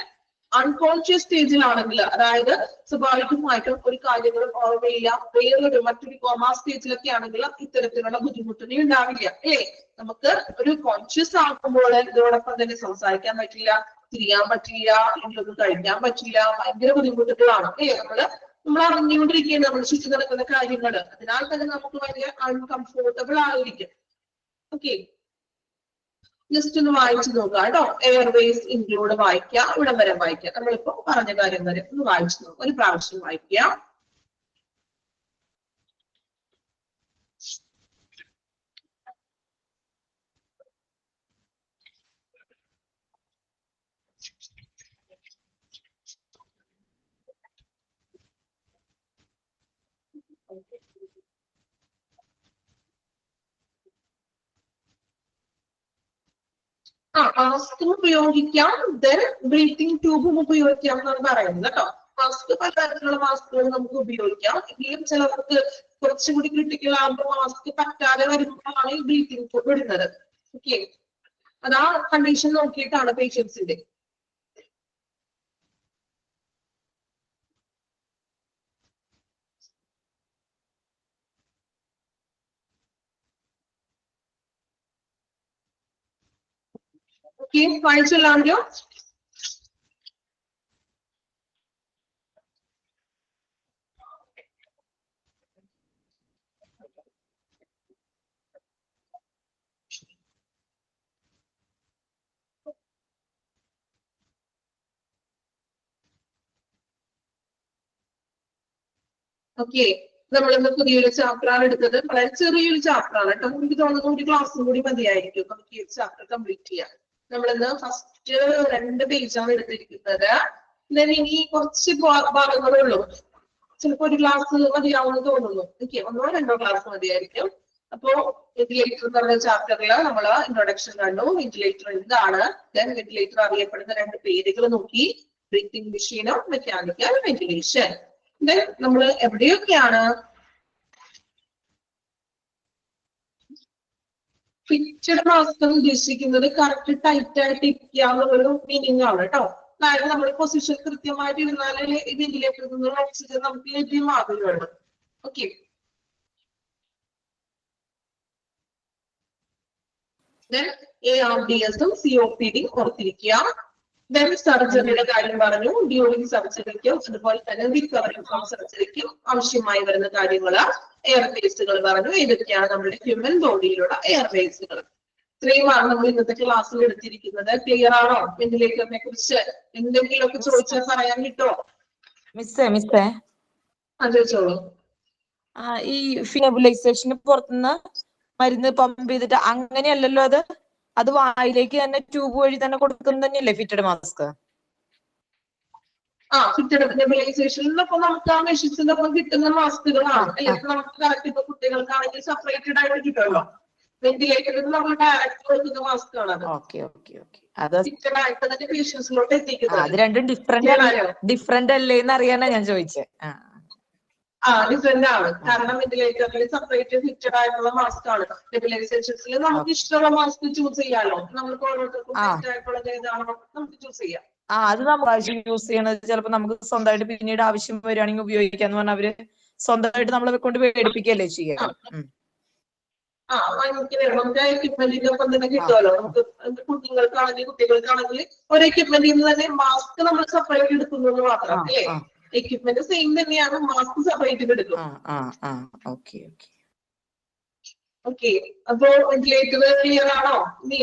അൺകോൺഷ്യസ് സ്റ്റേജിലാണെങ്കിൽ, അതായത് സ്വാഭാവികമായിട്ടും ഒരു കാര്യങ്ങളും ഓർമ്മയില്ല, മറ്റൊരു കോമാ സ്റ്റേജിലൊക്കെ ആണെങ്കിൽ ഇത്തരത്തിലുള്ള ബുദ്ധിമുട്ടുകൾ ഉണ്ടാവില്ല അല്ലേ. നമുക്ക് ഒരു കോൺഷ്യസ് ആക്കുമ്പോൾ ഇതോടൊപ്പം തന്നെ സംസാരിക്കാൻ പറ്റില്ല, തിരിയാൻ പറ്റില്ല, ഇതിലൊന്നും കഴിക്കാൻ പറ്റില്ല, ഭയങ്കര ബുദ്ധിമുട്ടുകളാണ് അല്ലേ. നമ്മൾ അറിഞ്ഞുകൊണ്ടിരിക്കുകയാണ് നമ്മൾ ചുറ്റും നടക്കുന്ന കാര്യങ്ങൾ. അതിനാൽ തന്നെ നമുക്ക് ഭയങ്കര അൺകംഫോർട്ടബിൾ ആയിരിക്കും. ഓക്കെ, ജസ്റ്റ് ഒന്ന് വായിച്ചു നോക്കാം കേട്ടോ. എയർവേസ് ഇൻക്ലൂഡ് വായിക്കാം, ഇവിടം വരെ വായിക്കാം. നമ്മളിപ്പോ പറഞ്ഞ കാര്യം വരെ ഒന്ന് വായിച്ചു നോക്കാം. ഒരു പ്രാവശ്യം വായിക്കാം. മാസ്കും ഉപയോഗിക്കാം, ദെൻ ബ്രീത്തിങ് ട്യൂബും ഉപയോഗിക്കാം എന്നാണ് പറയുന്നത് കേട്ടോ. മാസ്ക് പലതരത്തിലുള്ള മാസ്കുകൾ നമുക്ക് ഉപയോഗിക്കാം. എങ്കിലും ചിലർക്ക് കുറച്ചുകൂടി ക്രിട്ടിക്കൽ ആകുമ്പോൾ മാസ്ക് പറ്റാതെ വരുമ്പോഴാണ് ഈ ബ്രീത്തിങ് ട്യൂബ് ഇടുന്നത്. ഓക്കെ, അതാ കണ്ടീഷൻ നോക്കിയിട്ടാണ് പേഷ്യൻസിന്റെ. ഓക്കെ, വായിച്ചല്ലോ. ഓക്കെ, നമ്മളിന്ന് പുതിയൊരു ചാപ്റ്ററാണ് എടുത്തത്. വളരെ ചെറിയൊരു ചാപ്റ്ററാണ് കേട്ടോ. എനിക്ക് തോന്നുന്നു ഒരു ക്ലാസ്സും കൂടി മതിയായിരിക്കും നമുക്ക് ഈ ചാപ്റ്റർ കംപ്ലീറ്റ് ചെയ്യാൻ. നമ്മളിന്ന് ഫസ്റ്റ് 2 പേജാണ് എടുത്തിരിക്കുന്നത്. ഇനി കുറച്ച് ഭാഗങ്ങളേ ഉള്ളൂ. ചിലപ്പോ ഒരു ക്ലാസ് മതിയാവുമെന്ന് തോന്നുന്നു. ഓക്കെ, 1 or 2 ക്ലാസ് മതിയായിരിക്കും. അപ്പോ വെന്റിലേറ്റർ എന്ന് പറഞ്ഞ ചാപ്റ്ററിൽ നമ്മൾ ഇൻട്രൊഡക്ഷൻ കണ്ടു. വെന്റിലേറ്റർ എന്താണ്, വെന്റിലേറ്റർ അറിയപ്പെടുന്ന 2 പേരുകൾ നോക്കി, ബ്രീത്തിങ് മെഷീനും മെക്കാനിക്കൽ വെന്റിലേഷൻ. നമ്മൾ എവിടെയൊക്കെയാണ് ഫിറ്റഡ് മാസ്ക് ഉദ്ദേശിക്കുന്നത്? കറക്റ്റ് ടൈറ്റ് ആയിട്ട് ഇരിക്കുക എന്നുള്ളൊരു മീനിങ് ആണ് കേട്ടോ. അതായത് നമ്മൾ പൊസിഷൻ കൃത്യമായിട്ട് ഇരുന്നാലേ വെന്റിലേറ്ററിൽ നിന്നുള്ള ഓക്സിജൻ നമുക്ക് ലഭ്യമാകുകയുള്ളൂ. ഓക്കെ, ARDS-ഉം COPD ഓർത്തിരിക്കുക. സർജറിയുടെ കാര്യം പറഞ്ഞു. ഡ്യൂറിങ് സർജറിക്കും അതുപോലെ തന്നെ റിക്കവറിംഗ് ഫ്രം സർജറിക്കും ആവശ്യമായി വരുന്ന കാര്യങ്ങൾ, എയർവേസുകൾ പറഞ്ഞു. ഏതൊക്കെയാണ് നമ്മുടെ ഹ്യൂമൻ ബോഡിയിലുള്ള എയർവേസുകൾ? ഇത്രയുമാണ് നമ്മൾ ഇന്നത്തെ ക്ലാസ്സിൽ എടുത്തിരിക്കുന്നത്. ക്ലിയർ ആണോ? വെന്റിലേറ്ററിനെ കുറിച്ച് എന്തെങ്കിലുമൊക്കെ ചോദിച്ചാൽ പറയാൻ കിട്ടുമോ? മിസ്സേ ചോദിച്ചോളൂ. ഈ നെബുലൈസേഷന് പുറത്തുനിന്ന് മരുന്ന് പമ്പ് ചെയ്തിട്ട് അങ്ങനെയല്ലല്ലോ അത് വായിലേക്ക് തന്നെ ട്യൂബ് വഴി തന്നെ കൊടുക്കുന്നത് തന്നെയല്ലേ ഫിറ്റഡ് മാസ്ക്? ഫിറ്റഡ് നെബുലൈസേഷനിലൊപ്പം നമുക്ക് ആ മെഷീൻസിന്റെ ഒപ്പം കിട്ടുന്ന മാസ്കുകളാണ്. അല്ലെങ്കിൽ നമുക്ക് കറക്റ്റ് ഇപ്പൊ കുട്ടികൾക്കാണെങ്കിൽ സെപ്പറേറ്റഡ് ആയിട്ട് കിട്ടുമല്ലോ. വെന്റിലേറ്ററിൽ നമ്മൾ ഡയറക്റ്റ് കൊടുക്കുന്ന മാസ്ക് ആണ് അത്. ഫിറ്റഡ് ആയിട്ട് തന്നെ പേഷ്യൻസിലോട്ട് എത്തിക്കുന്നത്. അത് രണ്ടും ഡിഫറെന്റ് അല്ലേന്ന് അറിയാനാ ഞാൻ ചോദിച്ചത്. ഡിഫറെന്റ് ആണ്. കാരണം വെന്റിലേറ്ററിൽ സെപ്പറേറ്റ് ഫിറ്റഡ് ആയിട്ടുള്ള മാസ്ക് ആണ്. നെബുലൈസേഷൻസിൽ നമുക്ക് ഇഷ്ടമുള്ള മാസ്ക് ചൂസ് ചെയ്യാലോ. നമുക്ക് ഓരോരുത്തർക്കും ഫിറ്റ് ആയിട്ടുള്ളത് ഏതാണോ നമുക്ക് ചൂസ് ചെയ്യാം. അത് നമുക്ക് ആവശ്യം യൂസ് ചെയ്യണത് ചിലപ്പോ നമുക്ക് സ്വന്തമായിട്ട് പിന്നീട് ആവശ്യം വരികയാണെങ്കിൽ ഉപയോഗിക്കാന്ന് പറഞ്ഞാൽ അവര് സ്വന്തമായിട്ട് നമ്മളെ കൊണ്ട് പേടിപ്പിക്കല്ലേ ചെയ്യാം. നമുക്ക് എക്യുപ്മെന്റിന്റെ ഒപ്പം തന്നെ കിട്ടുമല്ലോ. നമുക്ക് കുട്ടികൾക്കാണെങ്കിൽ ഒരു എക്യുപ്മെന്റിൽ നിന്ന് തന്നെ മാസ്ക് നമ്മൾ സെപ്പറേറ്റ് എടുക്കുന്നത് മാത്രം അല്ലേ? എക്യുപ്മെന്റ് സെയിം തന്നെയാണ്, മാസ്ക് സെപ്പറേറ്റ് എടുക്കും. ഓക്കെ, അപ്പോ വെന്റിലേറ്റർ ക്ലിയർ ആണോ? നീ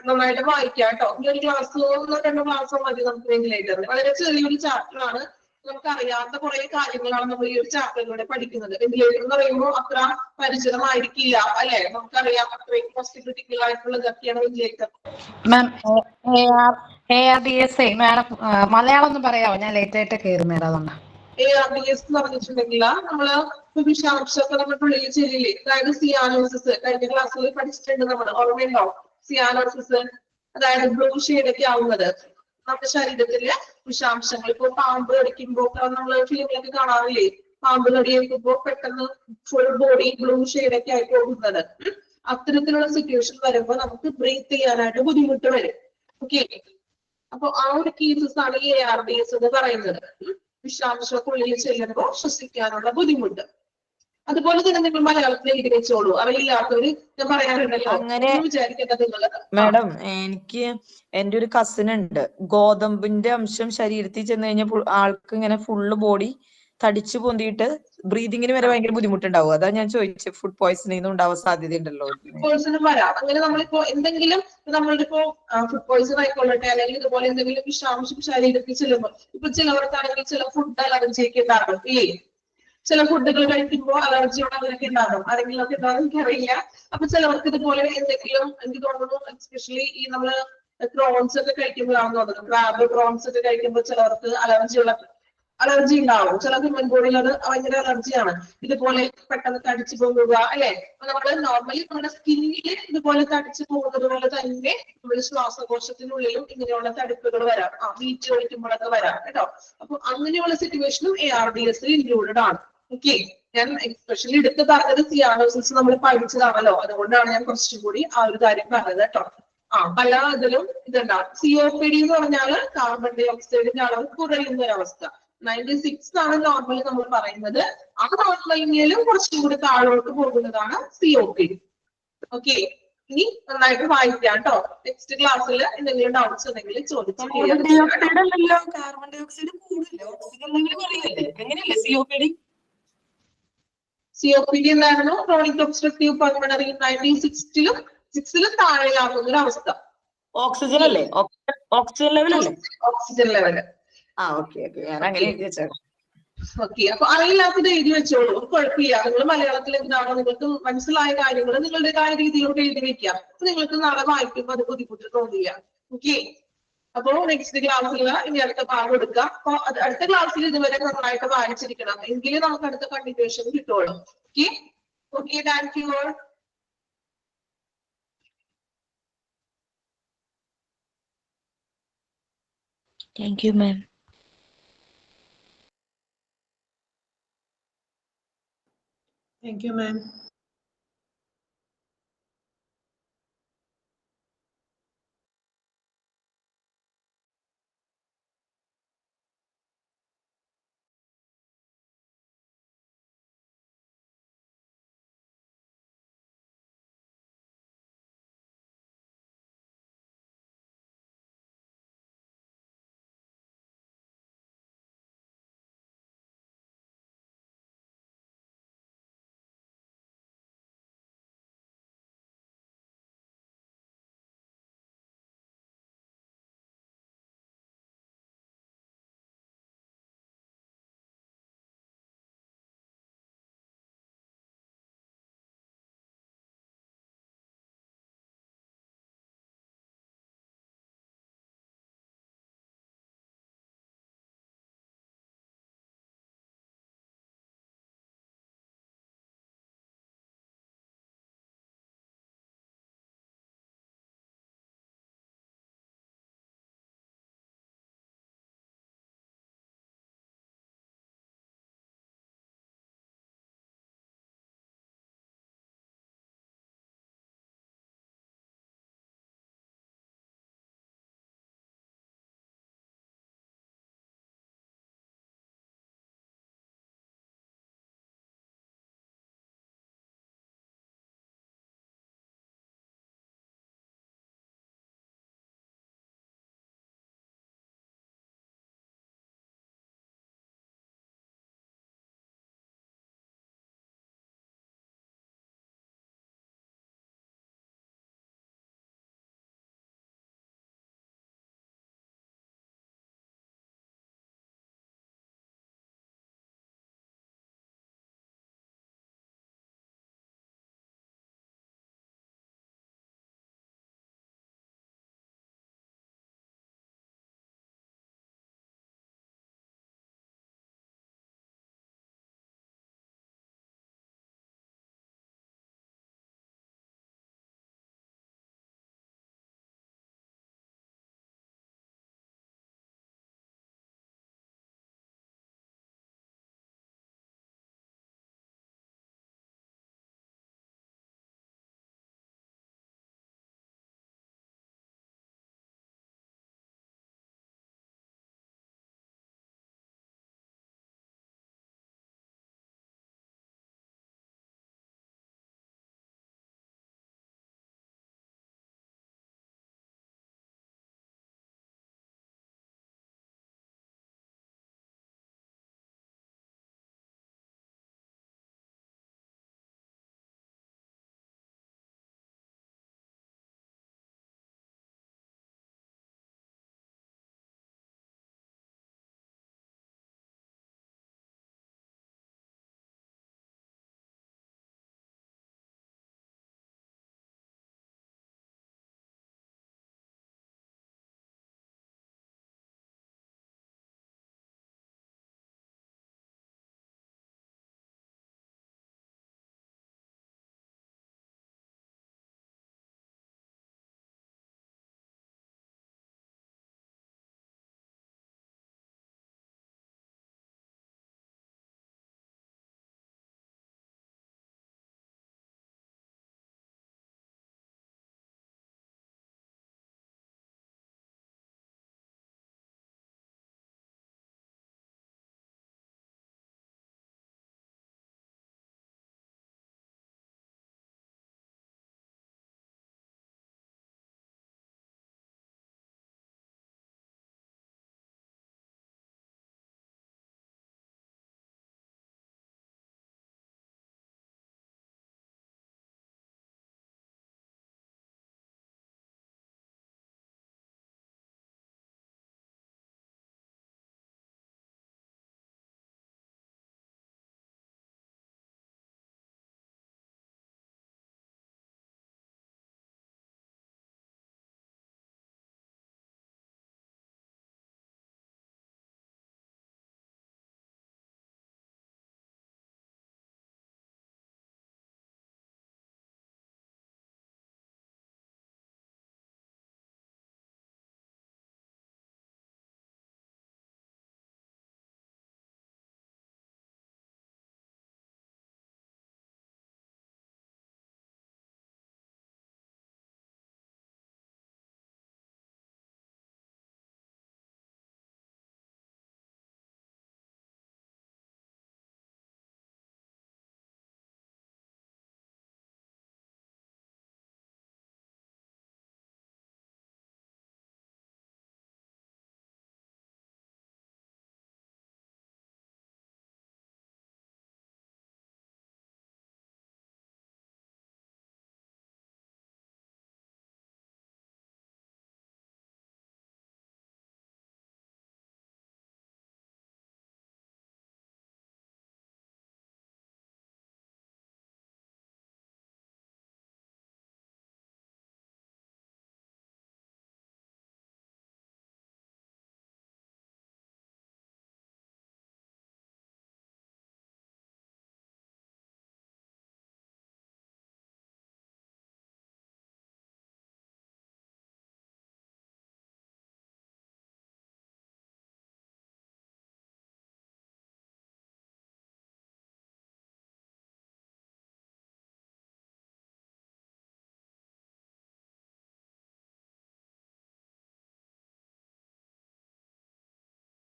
നന്നായിട്ട് വായിക്കാം കേട്ടോ. ഈ ഒരു ക്ലാസ് 1-2 ക്ലാസ് മതി നമുക്ക് വെന്റിലേറ്ററിൽ. വളരെ ചെറിയൊരു ചാപ്റ്റർ ആണ്. നമുക്ക് അറിയാത്ത കുറെ കാര്യങ്ങളാണ് നമ്മൾ ഈ ഒരു ചാപ്റ്ററിലൂടെ പഠിക്കുന്നത്. വെന്റിലേറ്റർ എന്ന് പറയുമ്പോൾ അത്ര പരിചിതമായിരിക്കില്ല അല്ലെ? നമുക്കറിയാം അത്രയും ഫസ്റ്റ് ക്രിട്ടിക്കൽ ആയിട്ടുള്ളതൊക്കെയാണ് വെന്റിലേറ്റർ. മലയാളം ഒന്ന് പറയാമോ? ഞാൻ ലേറ്റ് ആയിട്ട് കയറുന്നത് അതുകൊണ്ട്. ARDS എന്ന് പറഞ്ഞിട്ടുണ്ടെങ്കിൽ നമ്മള് വിഷാംശമൊക്കെ നമ്മുടെ ഉള്ളിൽ ചെല്ലില്ലേ? അതായത് സിയാനോസിസ് കഴിഞ്ഞ ക്ലാസ്സിൽ പഠിച്ചിട്ടുണ്ട് നമ്മൾ, ഓർമ്മയുണ്ടോ? സിയാനോസിസ് അതായത് ബ്ലൂ ഷെയ്ഡ് ഒക്കെ ആവുന്നത് നമ്മുടെ ശരീരത്തിലെ വിഷാംശങ്ങൾ. ഇപ്പൊ പാമ്പ് കടിക്കുമ്പോ നമ്മൾ ഫിലിമിലൊക്കെ കാണാറില്ലേ? പാമ്പ് കടിയേൽക്കുമ്പോ പെട്ടെന്ന് ഫുൾ ബോഡി ബ്ലൂ ഷെയ്ഡ് ഒക്കെ ആയി പോകുന്നത്. അത്തരത്തിലുള്ള സിറ്റുവേഷൻ വരുമ്പോ നമുക്ക് ബ്രീത്ത് ചെയ്യാനായിട്ട് ബുദ്ധിമുട്ട് വരും. ഓക്കെ, അപ്പൊ ആ ഒരു കേസസ് ആണ് ഈ ARDS എന്ന് പറയുന്നത്. വിഷാംശമൊക്കെ ഉള്ളിൽ ചെല്ലുമ്പോൾ ശ്വസിക്കാനുള്ള ബുദ്ധിമുട്ട്. അതുപോലെ തന്നെ നിങ്ങൾ മലയാളത്തിൽ എഴുതി വെച്ചോളൂ. അറിയില്ലാത്തവര് ഞാൻ പറയാറുണ്ടല്ലോ, അങ്ങനെ വിചാരിക്കേണ്ടത് നിങ്ങള്. മാഡം, എനിക്ക് എന്റെ ഒരു കസിൻ ഉണ്ട്. ഗോതമ്പിന്റെ അംശം ശരീരത്തിൽ ചെന്ന് കഴിഞ്ഞാൽ ആൾക്ക് ഇങ്ങനെ ഫുള്ള് ബോഡി തടിച്ചു പൊന്തിയിട്ട് ബ്രീതിങ്ങിന് വരെ ഭയങ്കര ബുദ്ധിമുട്ടുണ്ടാവും. അതാ ഞാൻ ചോദിച്ചത്, ഫുഡ് പോയ്സണിങ് ഉണ്ടാവാൻ സാധ്യതയുണ്ടല്ലോ? പോയ്സണും വരാം. അങ്ങനെ നമ്മളിപ്പോ എന്തെങ്കിലും നമ്മളിപ്പോ ഫുഡ് പോയ്സൺ ആയിക്കൊള്ളട്ടെ, അല്ലെങ്കിൽ ഇതുപോലെ എന്തെങ്കിലും വിഷാംശം ശരീരത്തിൽ ചെല്ലുമ്പോൾ, ഇപ്പൊ ചിലവർക്കാണെങ്കിൽ ചില ഫുഡ് അലർജിയൊക്കെ ഉണ്ടാകും ഇല്ലേ? ചില ഫുഡുകൾ കഴിക്കുമ്പോൾ അലർജിയോട് അങ്ങനെയൊക്കെ ഉണ്ടാകും. ആരെങ്കിലും ഒക്കെ ഉണ്ടാകും എനിക്കറിയില്ല. അപ്പൊ ചിലവർക്ക് ഇതുപോലെ എന്തെങ്കിലും, എനിക്ക് തോന്നുന്നു എസ്പെഷ്യലി ഈ നമ്മള് പ്രോൺസ് ഒക്കെ കഴിക്കുമ്പോഴാണെന്ന് തോന്നുന്നു, ക്രാബ് പ്രോൺസ് ഒക്കെ കഴിക്കുമ്പോൾ ചിലവർക്ക് അലർജിയുള്ള അലർജി ഉണ്ടാവും. ചില ഹ്യൂമൻ ബോഡിയിൽ അത് ഭയങ്കര അലർജിയാണ്. ഇതുപോലെ പെട്ടെന്ന് തടിച്ചു പോകുക അല്ലെ. നമ്മള് നോർമലി നമ്മുടെ സ്കിന്നിൽ ഇതുപോലെ തടിച്ചു പോകുന്നത് പോലെ തന്നെ നമ്മുടെ ശ്വാസകോശത്തിനുള്ളിലും ഇങ്ങനെയുള്ള തടിപ്പുകൾ വരാം. വീറ്റ് കഴിക്കുമ്പോഴൊക്കെ വരാം കേട്ടോ. അപ്പൊ അങ്ങനെയുള്ള സിറ്റുവേഷനും ARDS ഇൻക്ലൂഡഡ് ആണ്. ഓക്കെ, ഞാൻ എക്സ്പെഷ്യലി എടുത്ത് പറഞ്ഞത് സിയാനോസിസ് നമ്മൾ പഠിച്ചതാണല്ലോ, അതുകൊണ്ടാണ് ഞാൻ കുറച്ചും കൂടി ആ ഒരു കാര്യം പറഞ്ഞത് കേട്ടോ. പല ഇതിലും ഇതുണ്ടാവും. COPD എന്ന് പറഞ്ഞാൽ കാർബൺ ഡൈ ഓക്സൈഡിന്റെ അളവ് കുറയുന്ന ഒരവസ്ഥ. 96 ആണ് നോർമലി നമ്മൾ പറയുന്നത്. ആ നോർമലിലും കുറച്ചും കൂടി താഴോട്ട് പോകുന്നതാണ് COPD. ഓക്കെ, ഇനി നന്നായിട്ട് വായിക്കാം കേട്ടോ. നെക്സ്റ്റ് ക്ലാസ്സിൽ എന്തെങ്കിലും ഡൗട്ട്സ് ഉണ്ടെങ്കിൽ ചോദിച്ചു ക്ലിയർ ചെയ്യാം. കാർബൺ ഡൈ ഓക്സൈഡ് കൂടില്ല, ഓക്സിജൻ ലെവൽ കുറയല്ലേ, എങ്ങനെയല്ലേ COPD? COPD എന്തായിരുന്നു? ക്രോണിക് ഒബ്സ്ട്രക്റ്റീവ് പൾമണറി 96-ലും താഴെയാകുന്ന ഒരു അവസ്ഥ. ഓക്സിജൻ അല്ലേ? ഓക്സിജൻ ലെവൽ അല്ലേ? Oxygen level. ഓക്കെ ഓക്കെ, ഞാൻ അങ്ങനെ എഴുതി വെച്ചേക്കാം. ഓക്കെ, അപ്പൊ അറിയില്ലാത്തത് എഴുതി വെച്ചോളൂ, കുഴപ്പമില്ല. നിങ്ങൾ മലയാളത്തിൽ എന്താണോ നിങ്ങൾക്ക് മനസ്സിലായ കാര്യങ്ങൾ നിങ്ങളുടേതായ രീതിയിലോട്ട് എഴുതി വെക്കാം. അപ്പൊ നിങ്ങൾക്ക് നാളെ വായിക്കുമ്പോൾ അത് ബുദ്ധിമുട്ട് തോന്നില്ല. ഓക്കെ, അപ്പൊ നെക്സ്റ്റ് ക്ലാസ്സിൽ ഇനി അടുത്ത ഭാഗം എടുക്കാം. അപ്പൊ അടുത്ത ക്ലാസ്സിൽ ഇതുവരെ നന്നായിട്ട് വായിച്ചിരിക്കണം, എങ്കിലും നമുക്ക് അടുത്ത കണ്ടിന്യൂഷൻ കിട്ടുള്ളൂ. Okay okay, thank you all. Thank you, ma'am. Thank you, ma'am.